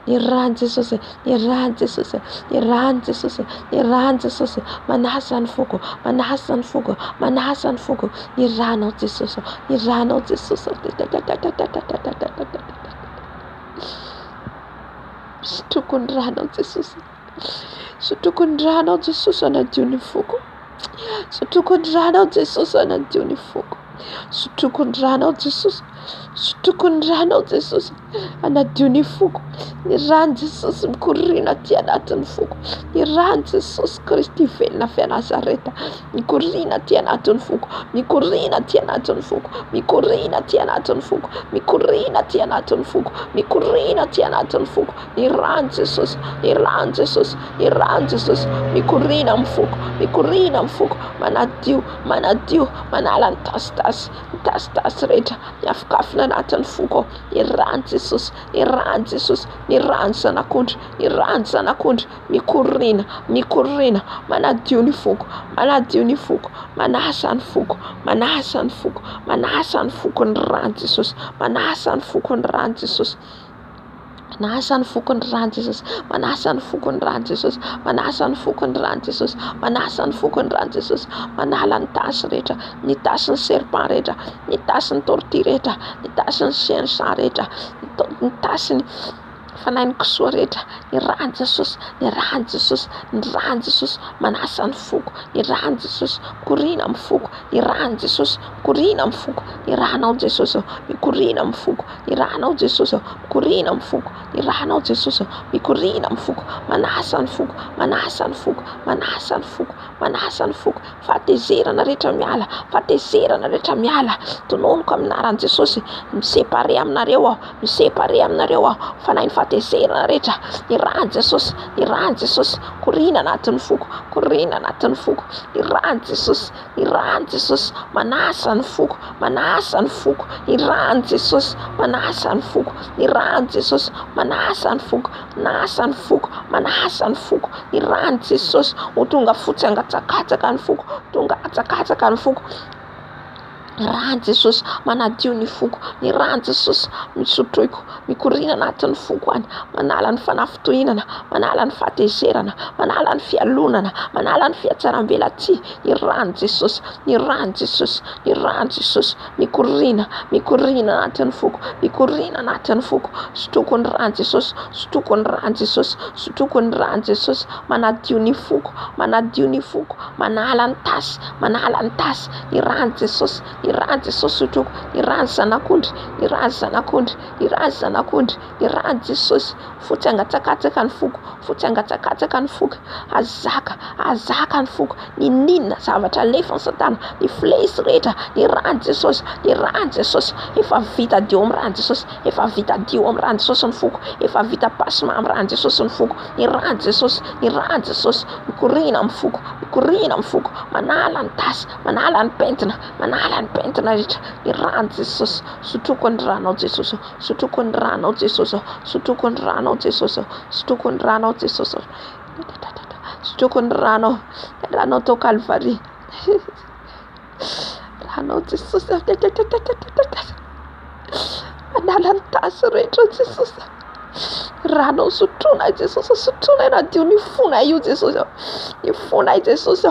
Ny rano Jesosy. Ny rano Jesosy. Ny rano Jesosy. Ny rano Jesosy manasa ny foko. Manasa ny foko. Manasa ny foko. Ny rano Jesosy. Ny rano Jesosy. Sotoko ny rano Jesosy. Sotoko ny rano Jesosy anadio ny foko. Sotoko ny rano Jesosy anadio ny foko. Sotoko ny rano Jesosy. Sotoko ny rano Jesosy anadio ny foko. Ny rano Jesosy mikorina aty anatin'ny foko. Ny rano Jesosy Kristy velona fia Nazareta mikorina aty anatin'ny foko. Mikorina aty anatin'ny foko. Mikorina aty anatin'ny foko. Mikorina aty anatin'ny foko. Mikorina aty anatin'ny foko. Ny rano Jesosy. Ny rano Jesosy. Ny rano Jesosy mikorina amin'ny foko. Mikorina amin'ny foko. Manadio. Manadio. Manala ny tasitasy. Ny tasitasy rehetra miafokafona anatin'ny foko. Ny rano Jesosy. Ny rano Jesosy. Ny rano zanak'ondry. Ny rano zanak'ondry mikorina. Mikorina. Manadio ny foko. Manadio ny foko. Manasa ny foko. Manasa ny foko. Manasa ny foko ny rano Jesosy. Manasa ny foko ny rano Jesosy. Manasa ny foko ny rano Jesosy. Manasa ny foko ny rano Jesosy. Manasa ny foko ny rano Jesosy. Manasa ny foko ny rano Jesosy. Manala ny tasy rehetra. Ny tasy ny serpent rehetra. Ny tasy ny tortue rehetra. Ny tasy ny chienne chat rehetra. Ny tasy ny fanahin'ny kisoa rehetra. Ny rano Jesosy. Ny rano Jesosy. Ny rano Jesosy manasa ny foko. Ny rano Jesosy mikorina amin'ny foko. Ny rano Jesosy mikorina amin'ny foko. Ny rano Jesosy mikorina amin'ny foko. Ny rano Jesosy mikorina amin'ny foko. Ny rano Jesosy mikorina amin'ny foko. Manasa ny foko. Manasa ny foko. Manasa ny foko. Manasa ny foko. Fahatezerana rehetra miala. Fahatezerana rehetra miala. Tononoko amin'ny anaran'i Jesosy. Misepare aminareo aho. Misepare aminareo aho. Fanahin'ny fahatezerana rehetra, ny rano Jesosy, ny rano Jesosy, korina anatin'ny foko, korina anatin'ny foko, ny rano Jesosy, ny rano Jesosy, manasa ny foko, manasa ny foko, ny rano Jesosy, manasa ny foko, ny rano Jesosy, manasa ny foko, manasa ny foko, manasa ny foko, ny rano Jesosy, ho tonga fotsy angatsakatsaka ny foko, tonga atsakatsaka ny foko. Ny rano Jesosy manadio ny foko, ny rano Jesosy misotroiko, mikorina anatin'ny foko any, manala ny fanafitohinana, manala ny fahatezerana, manala ny fialonana, manala ny fiatsaram-belatsia, ny rano Jesosy, ny rano Jesosy, ny rano Jesosy, mikorina anatin'ny foko, mikorina anatin'ny foko, sotroko ny rano Jesosy, sotroko ny rano Jesosy, sotroko ny rano Jesosy, manadio ny foko, manadio ny foko, manala ny tasy, manala ny tasy, ny rano Jesosy, ny rano Jesosy sotroko, ny rano zanak'ondry, ny rano zanak'ondry, ny rano zanak'ondry, ny rano Jesosy, fotsy angatsakatsaka ny foko, fotsy angatsakatsaka ny foko, azaka ny foko, ny ninona zavatra alefa ny Satana, ny flesy rehetra, ny rano Jesosy, ny rano Jesosy, efa vita dio amin'ny rano Jesosy, efa vita dio amin'ny rano Jesosy ny foko, efa vita pasima amin'ny rano Jesosy ny foko, ny rano Jesosy, ny rano Jesosy, mikorina amin'ny foko, mikorina amin'ny foko, manala ny tasy, manala ny pentina, manala ny pentina rehetra, ny rano Jesosy, sotroko ny rano Jesosy, sotroko ny rano Jesosy, sotroko ny rano Jesosy, sotroko ny rano Jesosy, sotroko ny rano tao Kalvari, rano Jesosy, manala ny tasy rehetra Jesosy, rano sotrona Jesosy, sotrona nadio ny fona io Jesosy, ny fona Jesosy,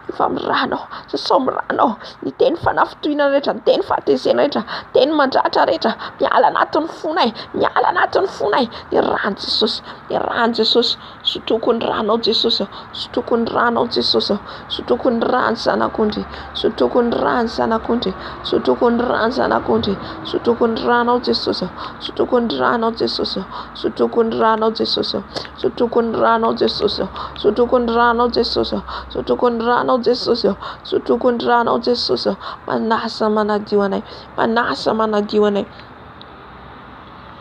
efa amin'ny rano, sasao amin'ny rano, ny teny fanafitohinana rehetra, ny teny fahatezerana rehetra, teny mandratra rehetra, miala anatin'ny fonay, miala anatin'ny fonay, ny rano Jesosy, ny rano Jesosy, sotroko ny rano Jesosy, sotroko ny rano Jesosy, sotroko ny rano zanak'ondry, sotroko ny rano zanak'ondry, sotroko ny rano zanak'ondry, sotroko ny rano Jesosy, sotroko ny rano Jesosy, sotroko ny rano Jesosy, sotroko ny rano Jesosy, sotroko ny rano Jesosy, sotroko ny rano Jesosy, sotroko ny rano Jesosy, manasa manadio anay, manasa manadio anay,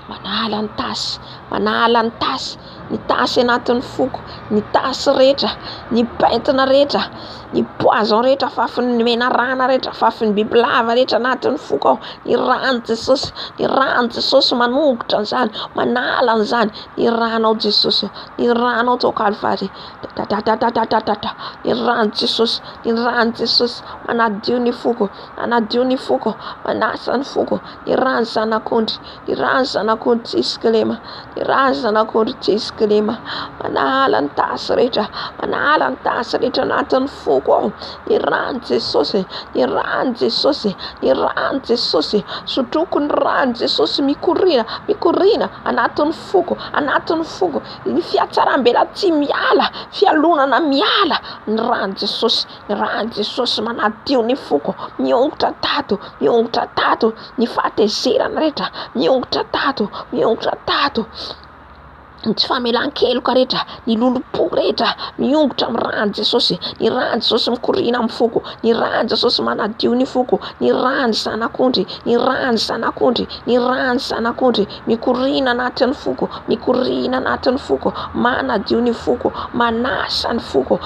manala ny tasy, manala ny tasy, ny tasy anatin'ny foko, ny tasy rehetra, ny pentina rehetra, ny poison rehetra, fafin'ny menarana rehetra, fafin'ny bibilava rehetra anatin'ny foko ao, ny rano Jesosy, ny rano Jesosy manongotra an'izany, manala an'izany, ny rano Jesosy, ny rano tao Kalvari, ny rano Jesosy, ny rano Jesosy, manadio ny foko, manadio ny foko, manasa ny foko, ny rano zanak'ondry, ny rano zanak'ondry tsiskelema, ny rano zanak'ondry tsiskelema, manala ny tasy rehetra, manala ny tasy rehetra anatin'ny foko ao, ny rano Jesosy, ny rano Jesosy, ny rano Jesosy, sotroko ny rano Jesosy, mikorina anatin'ny foko, ny fiatsaram-belatsia miala, fialonana miala, ny rano Jesosy, ny rano Jesosy manadio ny foko, miongotra tato, ny fahatezerana rehetra, miongotra tato, ny tsy famelan-keloka rehetra, ny lolopo rehetra, miongotra amin'ny rano Jesosy, ny rano Jesosy mikorina amin'ny foko, ny rano Jesosy manadio ny foko, ny rano zanak'ondry, ny rano zanak'ondry, ny rano zanak'ondry, mikorina anatin'ny foko, mikorina anatin'ny foko, manadio ny foko, manasa ny foko,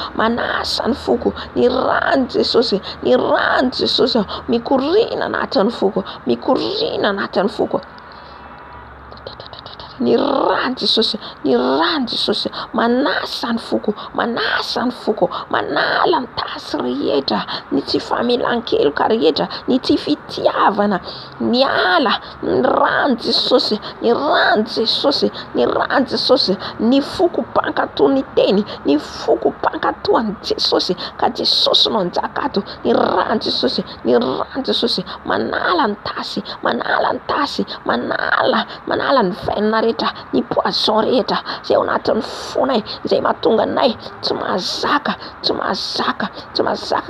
ny rano Jesosy, ny rano Jesosy, mikorina anatin'ny foko, mikorina anatin'ny foko, ny rano Jesosy, ny rano Jesosy, manasa ny foko, manala ny tasy rehetra, ny tsy famelan-keloka rehetra, ny tsy fitiavana, miala, ny rano Jesosy, ny rano Jesosy, ny rano Jesosy, ny foko mpankatoa ny teny, ny foko mpankatoa Jesosy, ka Jesosy no anjaka ato, ny rano Jesosy, ny rano Jesosy, manala ny tasy, manala ny venina rehetra, ny poison rehetra zay ao anatin'ny fonay, zay mahatonga anay tsy mahazaka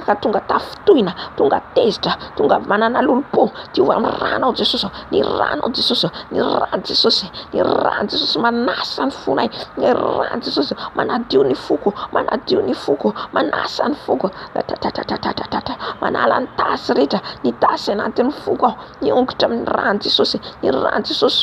ka tonga tafitohina, tonga tezitra, tonga manana lolopo, diova amin'ny rano Jesosy, ny rano Jesosy, ny rano Jesosy, ny rano Jesosy, manasa ny fonay, ny rano Jesosy, manadio ny foko, manasa ny foko, manala ny tasy rehetra, ny tasy anatin'ny foko ao, ny ongotra amin'ny rano Jesosy, ny rano Jesosy,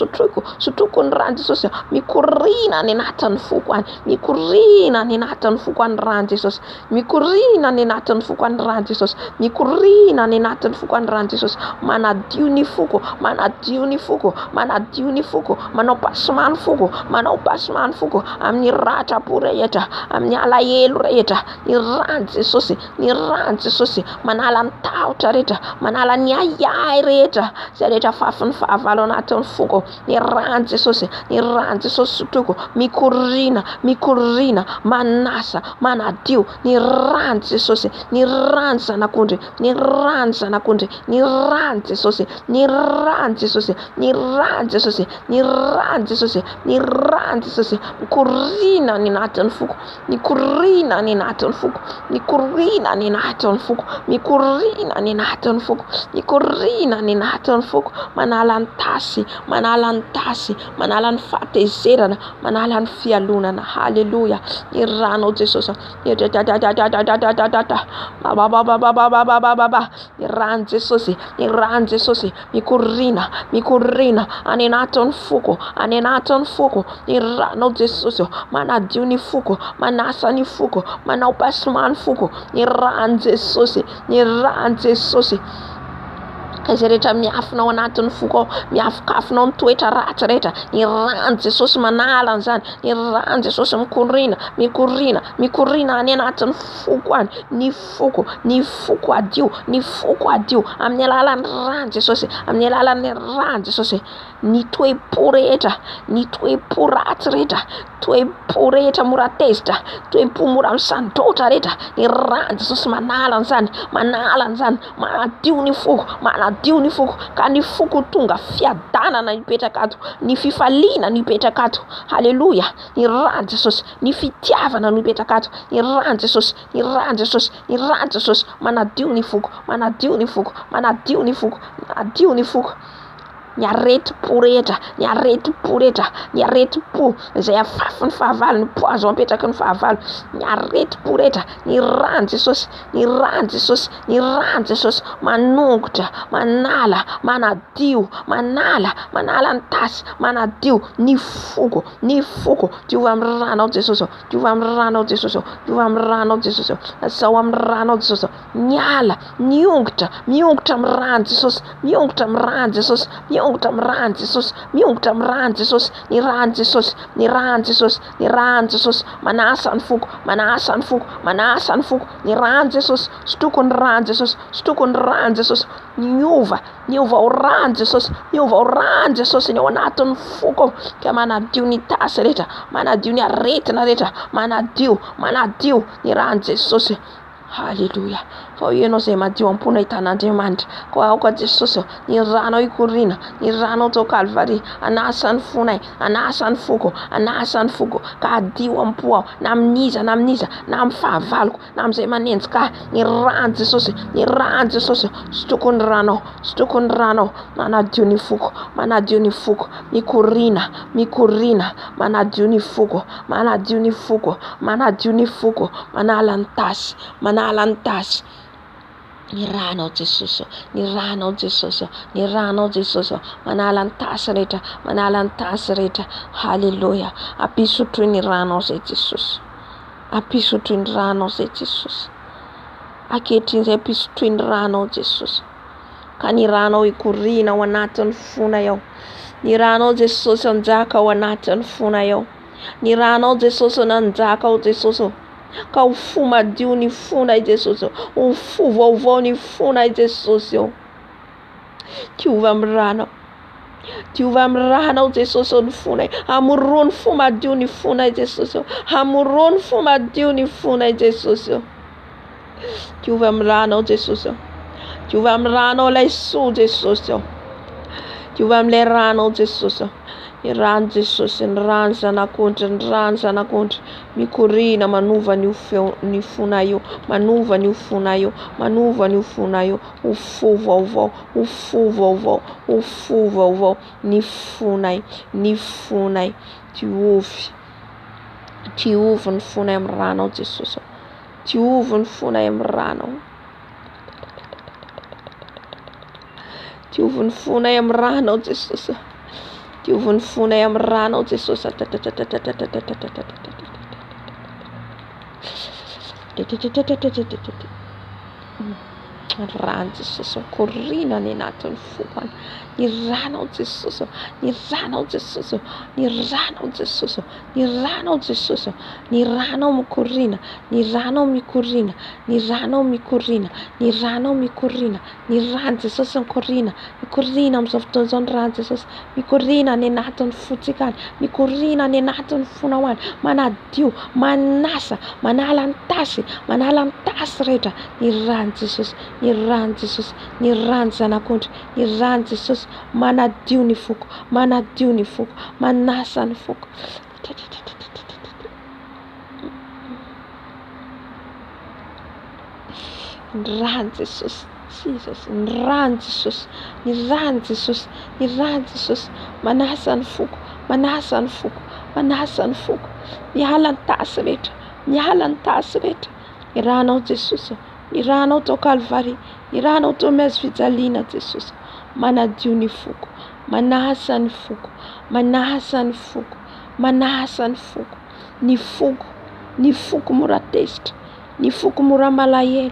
sotroko ny rano Jesosy, mikorina ny anatin'ny foko any, mikorina ny anatin'ny foko any rano Jesosy, mikorina ny anatin'ny foko any rano Jesosy, mikorina ny anatin'ny foko any rano Jesosy, manadio ny foko, manadio ny foko, manadio ny foko, manao pasimany foko, manao pasimany foko amin'ny ratra-po rehetra, amin'ny alahelo rehetra, ny rano Jesosy, ny rano Jesosy, manala ny tahotra rehetra, manala ny ayay rehetra, zay rehetra fafin'ny fahavalo anatin'ny foko, ny rano Jesosy, ny rano Jesosy sotroko, mikorina, mikorina, manasa, manadio, ny rano Jesosy, ny rano zanak'ondry, ny rano zanak'ondry, ny rano Jesosy, ny rano Jesosy, ny rano Jesosy, ny rano Jesosy, ny rano Jesosy, mikorina ny anatin'ny foko, mikorina ny anatin'ny foko, mikorina ny anatin'ny foko, mikorina ny anatin'ny foko, mikorina ny anatin'ny foko, manala ny tasy, manala ny tasy, manala ny fahatezerana, manala ny fialonana. Haleluya. Ny rano Jesosy, ny rano Jesosy, ny rano Jesosy, mikorina, mikorina any anatin'ny foko, any anatin'ny foko, ny rano Jesosy, manadio ny foko, manasa ny foko, manao pasimany foko, ny rano Jesosy, ny rano Jesosy. Izay rehetra miafinao anatin'ny foko, miafikafinao ny toetra ratsy rehetra, ny rano Jesosy manala an'izany, ny rano Jesosy mikorina, mikorina, mikorina any anatin'ny foko any, ny foko adio, ny foko adio amin'ny alalan'ny rano Jesosy, amin'ny alalan'ny rano Jesosy, ny toe-po rehetra, ny toe-po ratsy rehetra, toe-po rehetra mora tezitra, toe-po mora misandotra rehetra, ny rano Jesosy manala an'izany, manala an'izany, manadio ny foko, manadio ny foko, ka ny foko tonga fiadanana mipetraka ato, ny fifaliana mipetraka ato. Haleluya. Ny rano Jesosy, ny fitiavana mipetraka ato, ny rano Jesosy, ny rano Jesosy, ny rano Jesosy, manadio ny foko, manadio ny foko, manadio ny foko, manadio ny foko. Ny areti-po rehetra, ny areti-po rehetra, ny areti-po izay afafin'ny fahavalo, ny poazo apetraky ny fahavalo, ny areti-po rehetra, ny rano Jesosy, ny rano Jesosy, ny rano Jesosy, manongotra, manala, manadio, manala, manala ny tasy, manadio ny foko, ny foko. Diova amin'ny rano Jesosy, diova amin'ny rano Jesosy, diova amin'ny rano Jesosy, azao amin'ny rano Jesosy, miala, miongotra, miongotra amin'ny rano Jesosy, miongotra amin'ny rano Jesosy, miongotra amin'ny rano Jesosy, miongotra amin'ny rano Jesosy, ny rano Jesosy, ny rano Jesosy, ny rano Jesosy, manasa ny foko, manasa ny foko, manasa ny foko, ny rano Jesosy, sotroko ny rano Jesosy, sotroko ny rano Jesosy, miova, miova ao rano Jesosy, miova ao rano Jesosy ny ao anatin'ny foko, ka manadio ny tasy rehetra, manadio ny aretina rehetra, manadio, manadio ny rano Jesosy. Haleluya. Fa ianao zay madio am-pona hitan'Andriamanitra, ko aoka Jesosy, ny rano ikorina, ny rano tao Kalvari, anasa ny fonay, anasa ny foko, anasa ny foko, ka adio am-po na aminiza, na aminiza, na amin'ny fahavaloko, na amin'izay manenjika, ny rano Jesosy, ny rano Jesosy, sotroko ny rano, sotroko ny rano, manadio ny foko, manadio ny foko, mikorina, mikorina, manadio ny foko, manadio ny foko, manadio ny foko, manala ny tasy, manala ny tasy. Ny rano Jesosy, ny rano Jesosy, ny rano Jesosy, manala ny tasy rehetra, manala ny tasy rehetra. Haleluya. Ampisotro ny rano zay Jesosy, ampisotro ny rano zay Jesosy, ankehitriny zay ampisotro ny rano Jesosy, ka ny rano ikorina ao anatin'ny fonay ao, ny rano Jesosy anjaka ao anatin'ny fonay ao, ny rano Jesosy nanjaka ao Jesosy, ka ho fo madio ny fonay Jesosy, ho fo vaovao ny fonay Jesosy. Diova amin'ny rano, diova amin'ny rano Jesosy ny fonay, amoroa ny fo madio ny fonay Jesosy, amoroa ny fo madio ny fonay Jesosy. Diova amin'ny rano Jesosy, diova amin'ny rano ilay so Jesosy, diova amin'ilay rano Jesosy. Ny rano Jesosy, ny rano zanak'ondry, ny rano zanak'ondry, mikorina manova ny feo ny fonay io, manova ny fonay io, manova ny fonay io, ho fo vaovao, ho fo vaovao, ho fo vaovao ny fonay, ny fonay. Diovy, diovy ny fonay amin'ny rano Jesosy, diovy ny fonay amin'ny rano, diovy ny fonay amin'ny rano Jesosy, diovy ny fonay amin'ny ranao Jesosy. Rano Jesosy mikorina ny anatin'ny foko any. Ny ranao Jesosy, ny ranao Jesosy, ny ranao Jesosy, ny ranao Jesosy, ny ranao mikorina, ny ranao mikorina, ny ranao mikorina, ny ranao mikorina, ny rano Jesosy mikorina, mikorina amin'izao fotoana izao ny rano Jesosy, mikorina ny anatin'ny fotsika any, mikorina ny anatin'ny fonao any, manadio, manasa, manala ny tasy, manala ny tasy rehetra, ny rano Jesosy, ny rano Jesosy, ny rano zanak'ondry, ny rano Jesosy, manadio ny foko, manadio ny foko, manasa ny foko. Ny rano Jesosy, Jesus, ny rano Jesosy, ny rano Jesosy, ny rano Jesosy, manasa ny foko, manasa ny foko, manasa ny foko, miala ny tasy rehetra, miala ny tasy rehetra. Ny ranao Jesosy, ny ranao tao Kalvari, ny ranao tao Mezifijaliana Jesosy, manadio ny foko, manasa ny foko, manasa ny foko, manasa ny foko, ny foko mora tezitra, ny foko mora malahelo,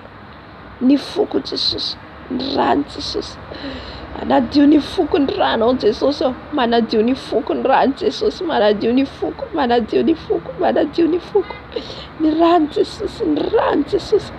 ny foko Jesosy, ny rano Jesosy, manadio ny foko ny ranao Jesosy, manadio ny foko ny rano Jesosy, manadio ny foko, manadio ny foko, manadio ny foko, ny rano Jesosy, ny rano Jesosy,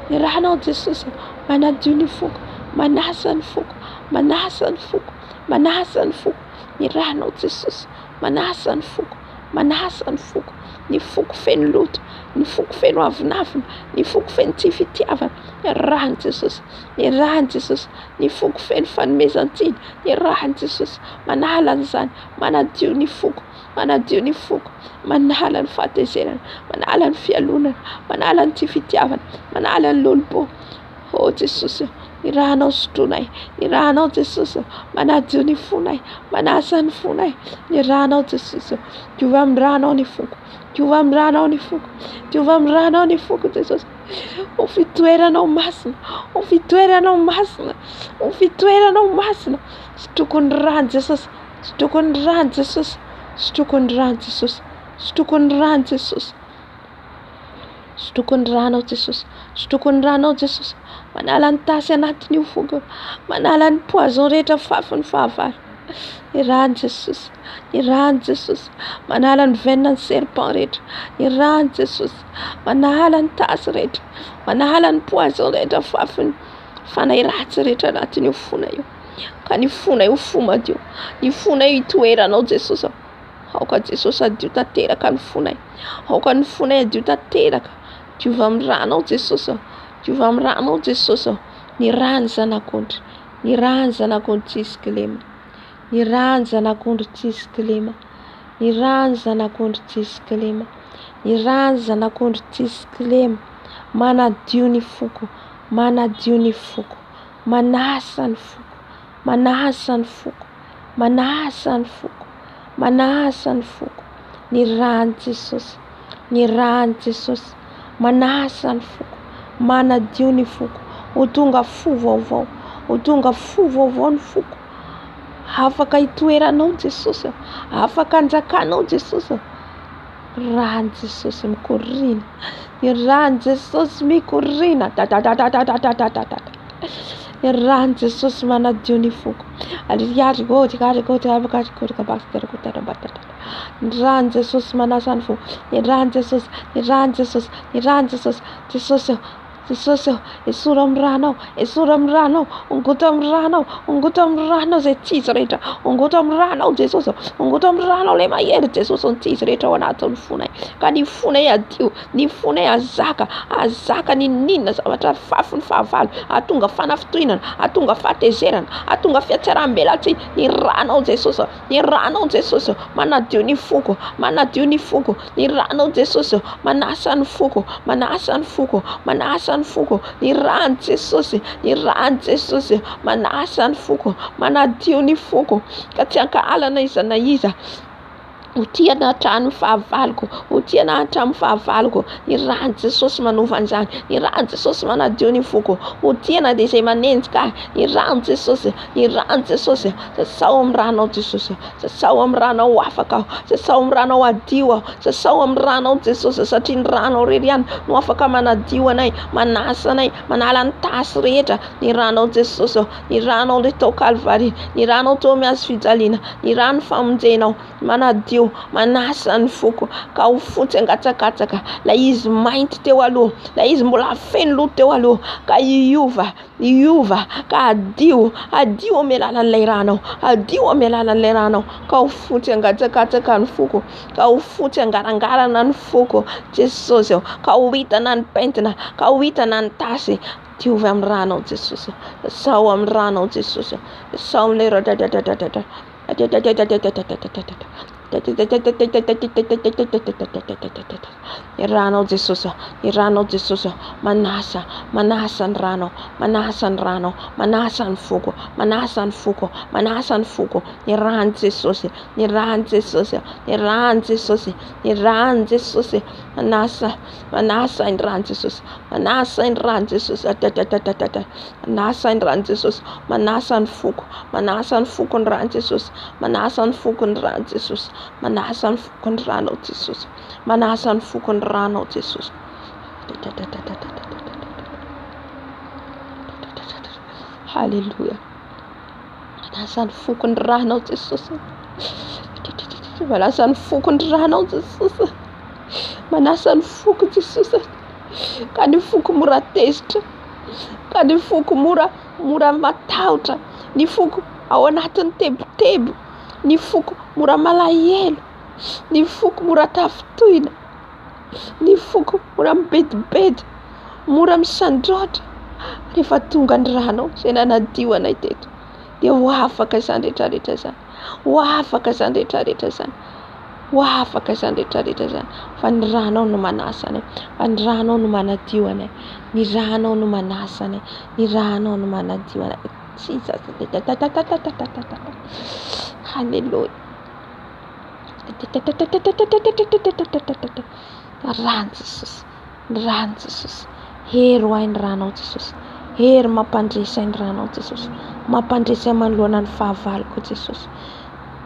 ny ranao Jesosy, manadio ny foko, manasa ny foko, manasa ny foko, manasa ny foko, ny ranao Jesosy, manasa ny foko, manasa ny foko, ny foko feno loto, ny foko feno avinavina, ny foko feno tsy fitiavana, ny rano Jesosy, ny rano Jesosy, ny foko feno fanomezan-tsiny, ny rano Jesosy, manala an'izany, manadio ny foko, manadio ny foko, manala ny fahatezerana, manala ny fialonana, manala ny tsy fitiavana, manala ny lolobo. Oh Jesosy, ny ranao sotronay, ny ranao Jesosy, manadio ny fonay, manasa ny fonay, ny ranao Jesosy, diova amin'ny ranao ny foko, diova amin'ny ranao ny foko, diova amin'ny ranao ny foko Jesosy. Ho fitoeranao masina, ho fitoeranao masina, ho fitoeranao masina, sotroko ny rano Jesosy, sotroko ny rano Jesosy, sotroko ny rano Jesosy, sotroko ny rano Jesosy, sotroko ny ranao Jesosy, sotroko ny ranao Jesosy, manala ny tasy anatin'io foko, manala ny poison rehetra fafin'ny fahavalo, ny rano Jesosy, ny rano Jesosy, manala ny venina ny serpent rehetra, ny rano Jesosy, manala ny tasy rehetra, manala ny poison rehetra fafin'ny fanay ratsy rehetra anatin'io fona io, ka ny fona io fomadio, ny fona io itoeranao Jesosy, aoka Jesosy adio tanteraka ny fonay, aoka ny fonay adio tanteraka, diova amin'ny ranao Jesosy, diova amin'ny ranao Jesosy, ny rano zanak'ondry, ny rano zanak'ondry tsisy kilema, ny rano zanak'ondry tsisy kilema, ny rano zanak'ondry tsisy kilema, ny rano zanak'ondry tsisy kilema, manadio ny foko, manadio ny foko, manasa ny foko, manasa ny foko, manasa ny foko, manasa ny foko, ny rano Jesosy, ny rano Jesosy, manasa ny foko, manadio ny foko, ho tonga fo vaovao, ho tonga fo vaovao ny foko, afaka itoeranao Jesosy, afaka anjakanao Jesosy, rano Jesosy mikorina, ny rano Jesosy mikorina, ny rano Jesosy manadio ny foko, ny rano Jesosy manasa ny foko, ny rano Jesosy, ny rano Jesosy, ny rano Jesosy, Jesosy, Jesosy, esora amin'ny ranao, esora amin'ny ranao, ongota amin'ny ranao, ongota amin'ny ranao zay tsy izy rehetra, ongota amin'ny ranao Jesosy, ongota amin'ny ranao le mahery Jesosy ny tsy izy rehetra ao anatin'ny fonay, ka ny fonay adio, ny fonay azaka, azaka ny ninona zavatra fafin'ny fahavalo, atonga fanafitohinana, atonga fahatezerana, atonga fiatsaram-belatsiny, ny ranao Jesosy, ny ranao Jesosy, manadio ny foko, manadio ny foko, ny ranao Jesosy, manasa ny foko, manasa ny foko, manasa ny foko, ny rano Jesosy, ny rano Jesosy, manasa ny foko, manadio ny foko, ka tsy ankahalana iza na iza, Otiana hatramin'ny fahavaloko, otiana hatramin'ny fahavaloko. Ny rano Jesosy manova an'izany, ny rano Jesosy manadio ny foko. Otiana dia izay manenjika, ny rano Jesosy, ny rano Jesosy. Sasao amin'ny ranao Jesosy, sasao amin'ny ranao afaka aho, sasao amin'ny ranao adio aho, sasao amin'ny ranao Jesosy, satria ny ranao irery ihany no afaka manadio anay, manasa anay, manala ny tasy rehetra. Ny ranao Jesosy, ny ranao ilay tao Kalvary, ny ranao tao amin'ny hazo fijaliana, ny rano famonjenao manadio, manasa ny foko. Ka ho fotsy angatsakatsaka lay izy mainty teo aloha, lay izy mbola feno loha teo aloha, ka iova ka adio amin'ny alalan'ilay ranao, adio amin'ny alalan'ilay ranao. Ka ho fotsy angatsakatsaka ny foko, ka ho fotsy angarangarana ny foko Jesosy. Ka ho hitana ny pentina, ka ho hitana ny tasy. Diovy amin'ny ranao Jesosy, sao amin'ny ranao Jesosy, sao amin'ilay radadadadadada. Ranao Jesosy, ranao Jesosy, manasa ny ranao, manasa ny ranao, manasa ny foko, manasa ny foko, manasa ny foko. Ny rano Jesosy, ny rano Jesosy, ny rano Jesosy, ny rano Jesosy. Manasa ny rano Jesosy, manasa ny rano Jesosy, manasa ny rano Jesosy, manasa ny foko, manasa ny foko ny rano Jesosy, manasa ny foko ny rano Jesosy, manasa ny foko ny rano Jesosy, manasa ny foko ny rano Jesosy. Haleluya. Manasa ny foko ny rano Jesosy, manasa ny foko ny rano Jesosy, manasa ny foko Jesosy. Ka ny foko mora tezitra, ka ny foko mora matahotra, ny foko ao anatin'ny tebotebo, ny foko mora malahelo, ny foko mora tafitoina, ny foko mora mibedibedy, mora misandraotra. Rehefa tonga ny rano izay nanadio anay teto, dia ho afaka izany rehetrarehetra izany, ho afaka izany rehetrarehetra izany, ho afaka izany rehetrarehetra izany. Fa ny ranao no manasa anay, fa ny ranao no manadio anay, ny ranao no manasa anay, ny ranao no manadio anay. Haleluya. Rano Jesosy, rano Jesosy. Hery ho ahy ny ranao Jesosy, hery mampandresy ahy ny ranao Jesosy, mampandresy ahy manoloana ny fahavaloko Jesosy.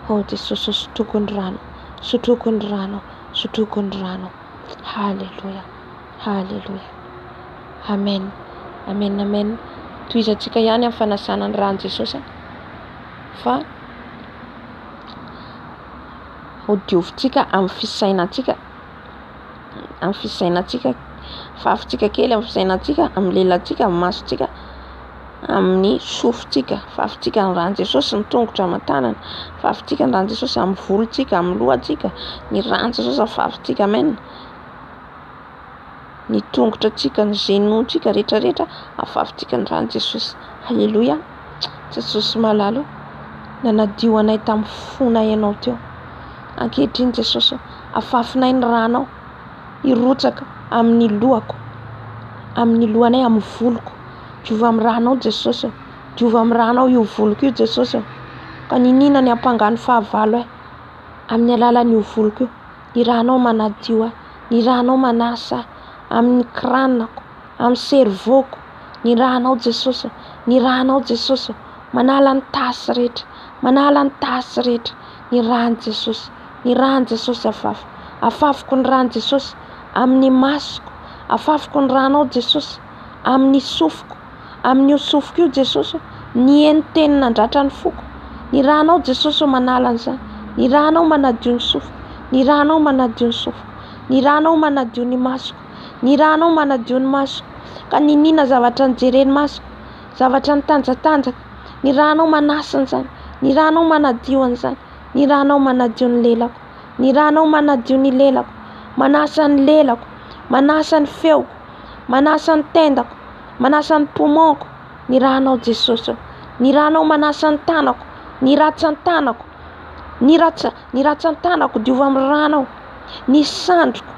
Oh Jesosy, sotroko ny rano, sotroko ny rano, sotroko ny rano. Haleluya, haleluya. Amen, amen, amen. Toizantsika ihany amin'ny fanasana ny rano Jesosy, fa ho diovintsika amin'ny fisainantsika, amin'ny fisainantsika, fafintsika kely amin'ny fisainantsika, amin'ny lelantsika, amin'ny masontsika, amin'ny sofintsika. Fafintsika ny rano Jesosy ny tongotra aman-tanana, fafintsika ny rano Jesosy amin'ny volontsika, amin'ny lohantsika, ny rano Jesosy fafintsika. Amen. Ny tongotra tsika, ny genountsika rehetrarehetra afafintsika ny rano Jesosy. Haleluya. Jesosy malalo, nanadio anay tamin'ny fona ianao teo. Ankehitriny Jesosy, afafinay ny ranao hirotsaka amin'ny lohako, amin'ny lohanay, amin'ny voloko. Diova amin'ny ranao Jesosy, diova amin'ny ranao io voloko io Jesosy. Ka ninina ny ampangany fahavalo ahy amin'ny alalan'io voloko io. Ny ranao manadio ahy, ny ranao manasa amin'ny kranako, amin'ny servoko. Ny ranao Jesosy, ny ranao Jesosy, manala ny tasy rehetra, manala ny tasy rehetra. Ny rano Jesosy, ny rano Jesosy afafy, afafiko ny rano Jesosy amin'ny masoko, afafiko ny ranao Jesosy amin'ny sofiko, amin'ny sofiko io Jesosy, ny enitenina nandratra ny foko. Ny ranao Jesosy manala an'izany, ny ranao manadio ny sofiko, ny ranao manadio ny sofiko, ny ranao manadio ny masoko, ny ranao manadio ny masoko. Ka ninina zavatra nijereny masoko, zavatra nitanjatanjaka, ny ranao manasa an'izany, ny ranao manadio an'izany, ny ranao manadio ny lelako, ny ranao manadio ny lelako, manasa ny lelako, manasa ny feoko, manasa ny tendako, manasa ny poumon-ko. Ny ranao Jesosy, ny ranao manasa ny tanako, ny ratsan-tanako, ny ratsan-tanako diova amin'ny ranao, ny sandroko,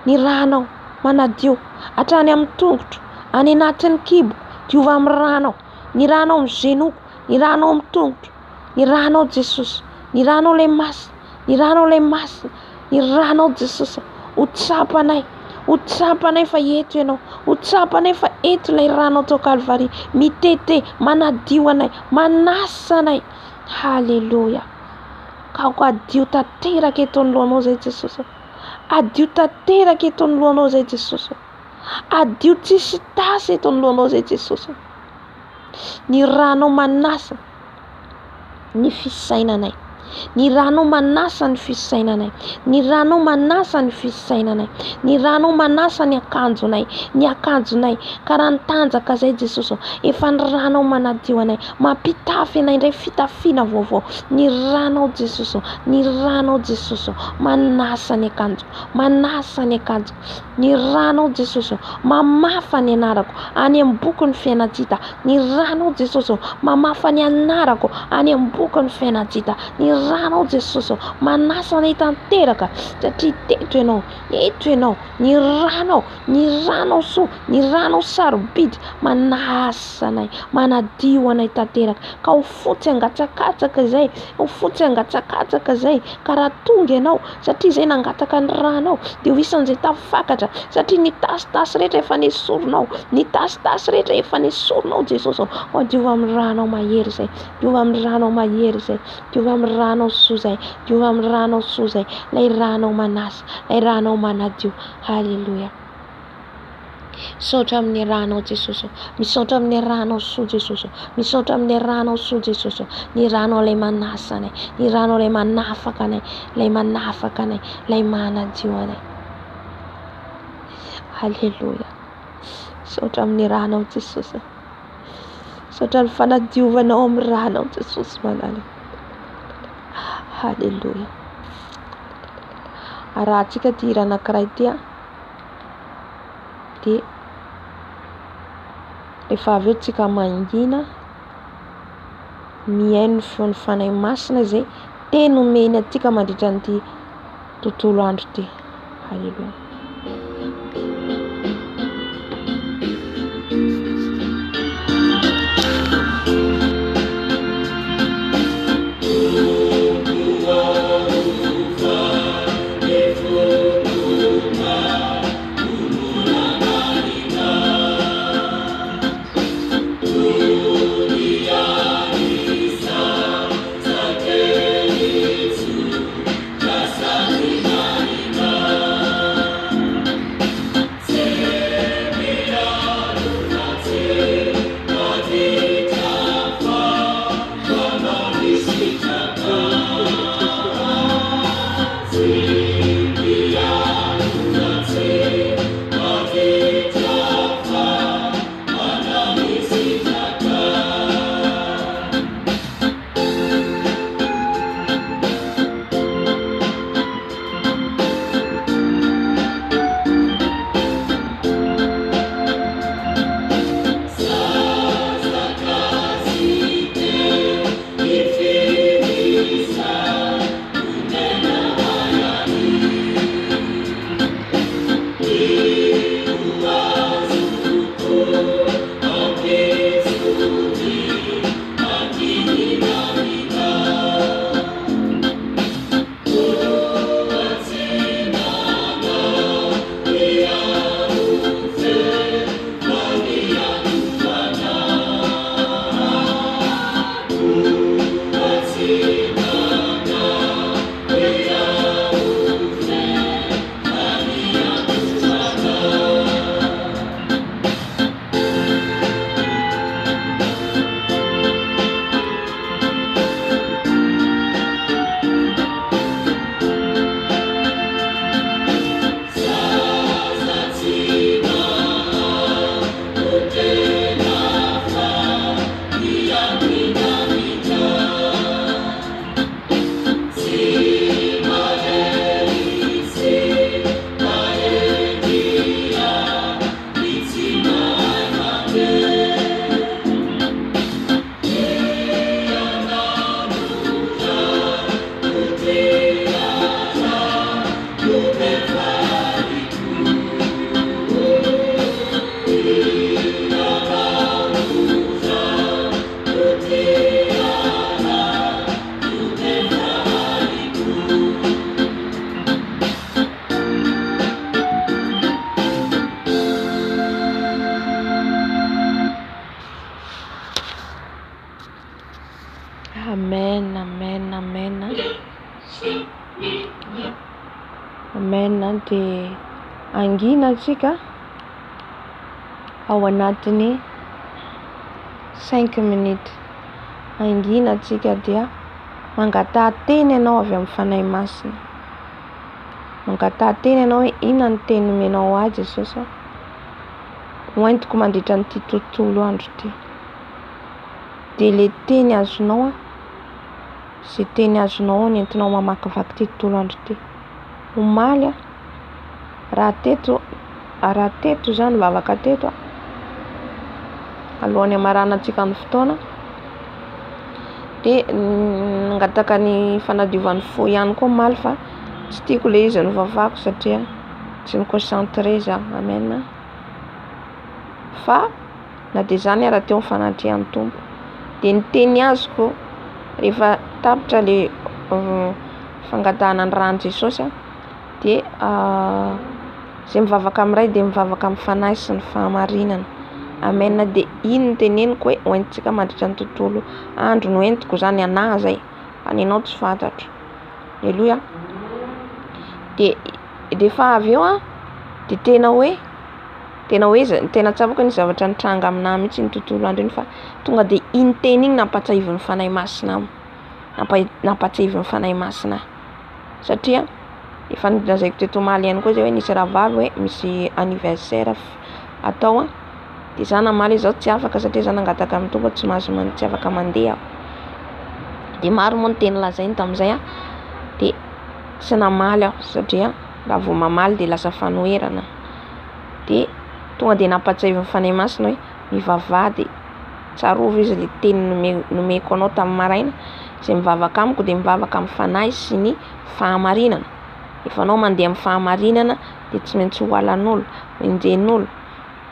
ny ranao manadio hatrany amin'ny tongotro, any anatin'ny kibo, diova amin'ny ranao, ny ranao amin'ny genoko, ny ranao amin'ny tongotro, ny ranao Jesosy, ny ranao ilay masina, Ny ranao ilay masina, ny ranao Jesosy, ho tsapanay. Ho tsapanay fa eto ianao. Ho tsapanay fa eto ilay ranao tao Kalvaria. Mitete, manadio anay, manasa anay. Haleloia. Ka ho adio tanteraka eto anoloanao zay Jesosy. Adio tanteraka eto anoloanao zay Jesosy. Adio tsisy tasy eto anoloanao zay Jesosy. Ny ranao manasa ny fisainanay. Ny ranao manasa ny fisainanay. Ny ranao manasa ny fisainanay. Ny ranao manasa ny akanjonay. Ny akanjonay. Karaha ny tanjaka zay Jesosy. Efa ny ranao manadio anay. Mampitafy anay indray fitafiana vaovao. Ny ranao Jesosy. Ny ranao Jesosy. Manasa ny akanjo. Manasa ny akanjo. Ny ranao Jesosy. Mamafa ny anarako any amin'ny boky ny fiainajita. Ny ranao Jesosy. Mamafa ny anarako any amin'ny boky ny fiainajita. Ny ranao Jesosy. Manasa anay tanteraka satria teto ianao. Eto ianao. Ny ranao soa. Ny ranao sarobidy. Manasa anay. Manadio anay tanteraka. Ka ho fotsy angatsakatsaka zay. Ho fotsy angatsakatsaka zay. Ka raha tonga ianao satria zay nangataka ny ranao. Dia ho isan'izay tafakatra satria ny tasitasy rehetra efa nesoronao. Ny tasitasy rehetra efa nesoronao Jesosy. Ho diova amin'ny ranao mahery zay. Diova amin'ny ranao mahery zay. Diova amin'ny ranao soa zay. Diova amin'ny ranao soa zay. Lay ranao manasa. Lay ranao manadio. Haleluia. Misaotra amin'ny ranao Jesosy. Misaotra amin'ny ranao soa Jesosy. Misaotra amin'ny ranao soa Jesosy. Ny ranao lay manasa anay. Ny ranao lay manafaka anay. Lay manafaka anay. Lay manadio anay. Haleluia. Misaotra amin'ny ranao Jesosy. Misaotra ny fanadiovanao amin'ny ranao Jesosy manala. Haleluia. Arahantsika ty hira anankiray ty dia rehefa avy eo tsika mangina mihaino ny feon'ny fanahy masina zay teny omeny atsika mandritra an'ity tontolo andro ty. Haleluia. Amen, amen, amen. Amen. Dia angina antsika ao anatiny 5 minutes. Angina antsika dia mangatahanteny ianao avy amin'ny fanahy masina. Mangatahanteny ianao hoe inona ny teny nomenao azy Jesosy hoentiko mandritra nyity tontolo andro ity. Dia le teny azonao izay teny azonao ny entinao mamakivaky ity tontolo andro ity. Omaly raha teto zany vavaka teto alohan'ny amaranantsika ny fotoana dia nangataka ny fanadiovan'ny fo ihany koa maly fa tsy tiako le izy novavako satria tsy niconcentré za. Amen. Fa na dia zany raha teo fanatrehan'ny tompo dia ny teny azoko rehefa tapitra le fangatahana ny rano Jesosy dia izay mivavaka amin'iray dia mivavaka amin'ny fanahy sy ny fahamarinana. Amen. Dia iny ny teneniko hoe hoentintsika mandritra ny tontolo andro no entiko zany anahy zay fa ny anao tsy fantatro. Aleluia. Dia fa avy eo dia tena tsapako ny zavatra nitranga aminahy mihitsy ny tontolo andro iny fa tonga dia iny teny iny nampatsahivy ny fanahy masina nampatsahivy ny fanahy masina satria efa nilazaiko teto omaly ihany koa zay hoe nisy rahavavy hoe misy anniversaire atao dia za namaly izao tsy afaka satria za nangataka amin'ny tompo tsy afaka mandeha. Dia maro moa ny teny lazainy tamin'izay dia tsy namaly aho satria raha vao mamaly dia lasa fanoherana. Dia tonga dia nampatsahivy ny fanahy masina hoe mivavady tsarovy izy le teny nomeko anao tamin'ny maraina izay mivavaka amiko dia mivavaka amin'ny fanahy sy ny fahamarinana. Efa anao mandeha amin'ny fahamarinana dia tsy maintsy ho alan'olo, enjen'olo.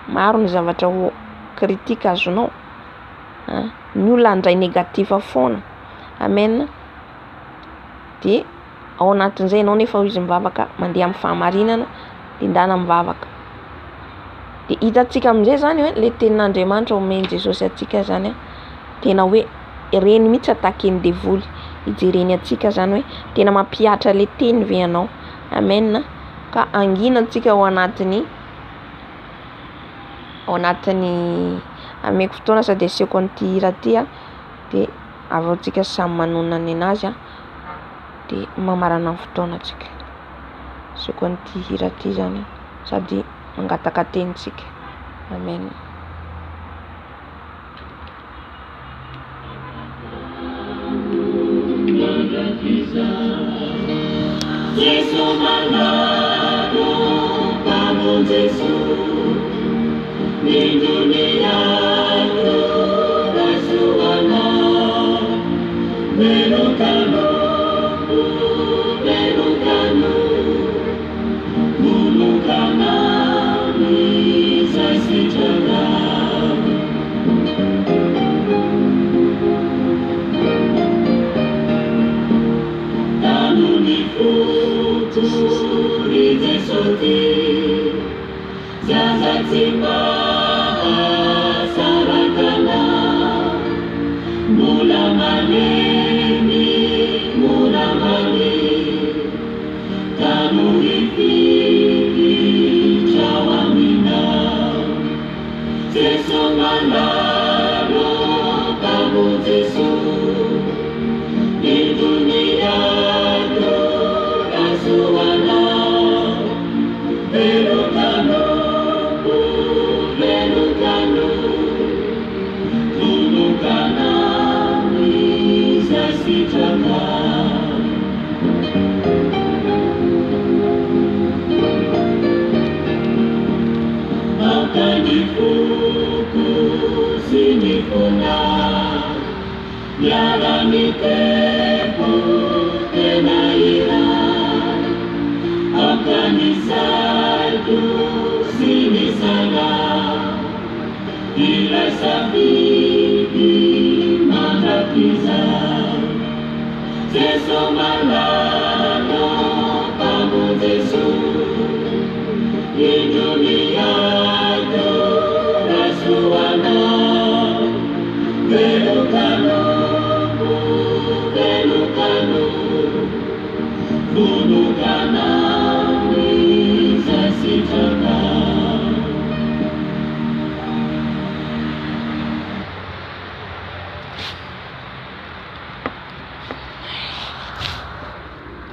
Maro ny zavatra ho kritika azonao. Ny olona handray negativa foana. Amen. Dia ao anatin'izay ianao nefa ho izy mivavaka mandeha amin'ny fahamarinana dia ndana mivavaka. Dia hitantsika amin'izay zany hoe le tenin'Andriamanitra omeny Jesosy atsika zany tena hoe ireny mihitsy atakeny devoly hijereny atsika zany hoe tena mampiatra le teny ve ianao. Amen. Ka angina antsika ao anatiny ameko fotoana sady asiako an'ity hira ty dia avy antsika samy manonona ny anazy dia mamarana ny fotoana antsika. Asiako an'ity hira ty zany sady mangataka tenitsika. Amen. Gesù malato, Pablo Gesù, di dunia da sua mano, velocano, vulcana, misa si gioca. Futuri Jesoti, Zazatima Sarakana, Mulamani, Tanu Ifiki Chawamina, Jesu Malaro, Kamu Jesu, di dunia Velocano,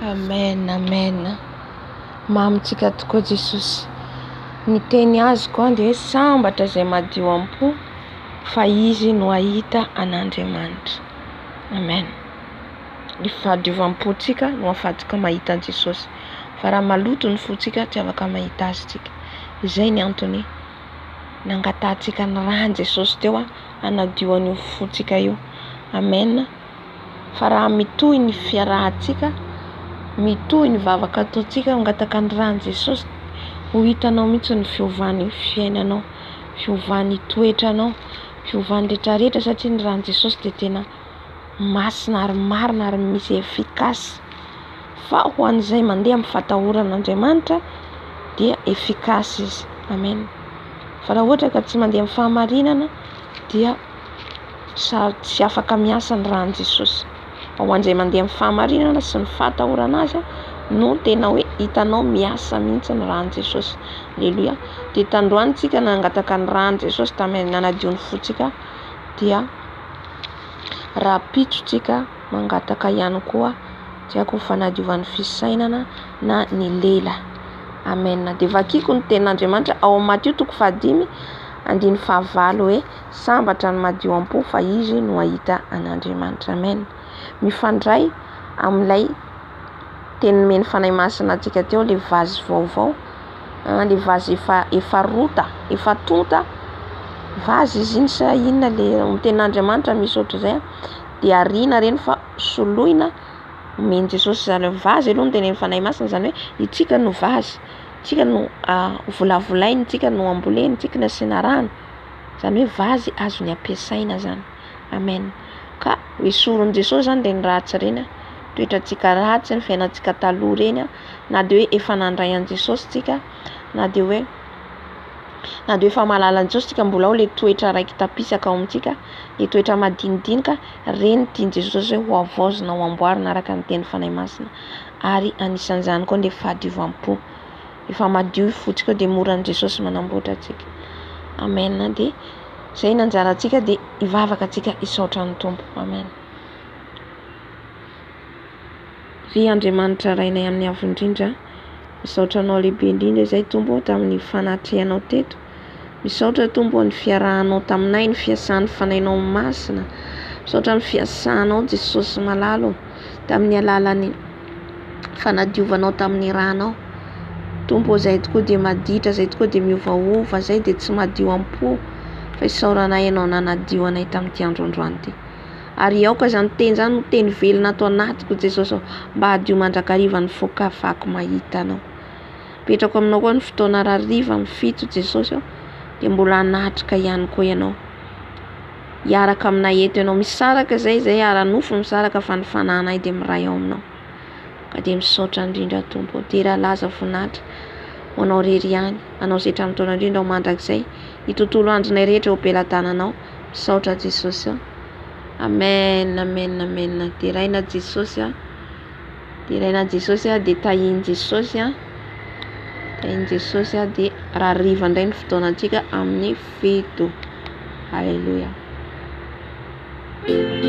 Amen, amen. Mamitsika tokoa Jesosy. Ny teny azoko dia hoe sambatra izay madio am-po fa izy no ahita an'Andriamanitra. Amen. Ny fahadiovam-pontsika no ahafahantsika mahita Jesosy. Fa raha maloto ny fontsika tsy afaka mahita azy tsika. Izay ny antony nangatahantsika ny rahan'i Jesosy teo hanadio an'io fontsika io. Amen. Fa raha mitohy ny fiarahantsika, mitohy ny vavaka ataontsika mangataka ny rahan'i Jesosy, ho hitanao mihitsy ny fiovan'ny fiainanao, fiovan'ny toetranao, fiovan'ny rehetrarehetra satria ny rahan'i Jesosy dia tena masina ary marina ary misy efikasy. Fa ho an'izay mandeha amin'ny fatahoran'Andriamanitra dia efikasy izy. Amen. Fa raha ohatra ka tsy mandeha amin'ny fahamarinana dia tsy afaka miasa ny rahan'i Jesosy. Fa ho an'izay mandeha amin'ny fahamarinana sy ny fatahorana azy no tena hoe hitanao miasa mihitsy ny rahan'i Jesosy. Alleluia. Dia tandroantsika nangataka ny rahan'i Jesosy tamin'ny nanadio ny fontsika dia raha pitsotsika mangataka ihany koa tiako fanadiovan'ny fisainana na ny lela. Amen. Dia vakiko ny tenin'Andriamanitra ao amin'ny Matio 5:15 hoe sambatra ny madio am-po fa izy no ahita an'Andriamanitra. Amen. Mifandray amin'ilay teny nomeny fanahy masina antsika teo, le vazy vaovao, le vazy efa rota, efa tonta, vazy izy iny sa inona le tenin'Andriamanitra misy ohatr'izay dia ariana reny fa soloina omeny Jesosy izany vazy aloha ny teny fanahy masina, izany hoe itsika no vazy, itsika no volavolainy, itsika no amboleny, itsika no asiana rano, izany hoe vazy azo ny ampiasaina zany. Amen. Ka esoron'i Jesosy zany dia ny ratsy reny, toetrantsika ratsy, ny fiainantsika taloha reny, na dia hoe efa nandray an'i Jesosy tsika, na dia hoe efa mahalala an'i Jesosy tsika, mbola ao le toetra raiky tapisaka ao amintsika, le toetra madinidinika, reny tian'i Jesosy hoe ho avaozina, ho amboarina araka ny teny fanahy masina. Ary anisan'izany koa le fahadiovam-po. Efa madio fontsika dia moran'i Jesosy manamboatra antsika. Amen. Dia izay nanjarantsika dia hivavaka antsika hisaotra ny Tompo. Amen. Ry Andriamanitra rainay amin'ny avo indrindra, misaotranao lehibe indrindra izay Tompo tamin'ny fanatrehanao teto. Misaotra Tompo ny fiarahanao taminay, ny fiasan'ny fanahinao masina. Misaotra ny fiasanao Jesosy malalo tamin'ny alalan'ny fanadiovanao tamin'ny ranao. Tompo izay tokoa dia maditra, izay tokoa dia miovaova, izay dia tsy madio am-po, fa isaoranay ianao nanadio anay tamin'ity androandroany ity. Ary aoka izany teny izany no teny velona ato anatiko Jesosy, mba hadio mandrakariva ny fokafako mahita anao. Petrako aminao koa ny fotoana rariva ny fito Jesosy, dia mbola hanatrika ihany koa ianao. Hiaraka aminay eto ianao, misaraka izay ara-nofo misaraka fa ny fananay dia miray ao aminao. Ka dia misaotra indrindra Tompo, dia raha laza voninahitra ho anao rery ihany, anao izay hatramin'ny taona indrindra ho mandrakizay, ny tontolo andronay rehetra ho am-pelatananao. Misaotra Jesosy. Amen, amen, amen. Dia raina Jesosy, dia raina Jesosy, dia tahiany Jesosy, tahiany Jesosy, dia rariva indray ny fotoanantsika amin'ny fito. Alleluia. Marina.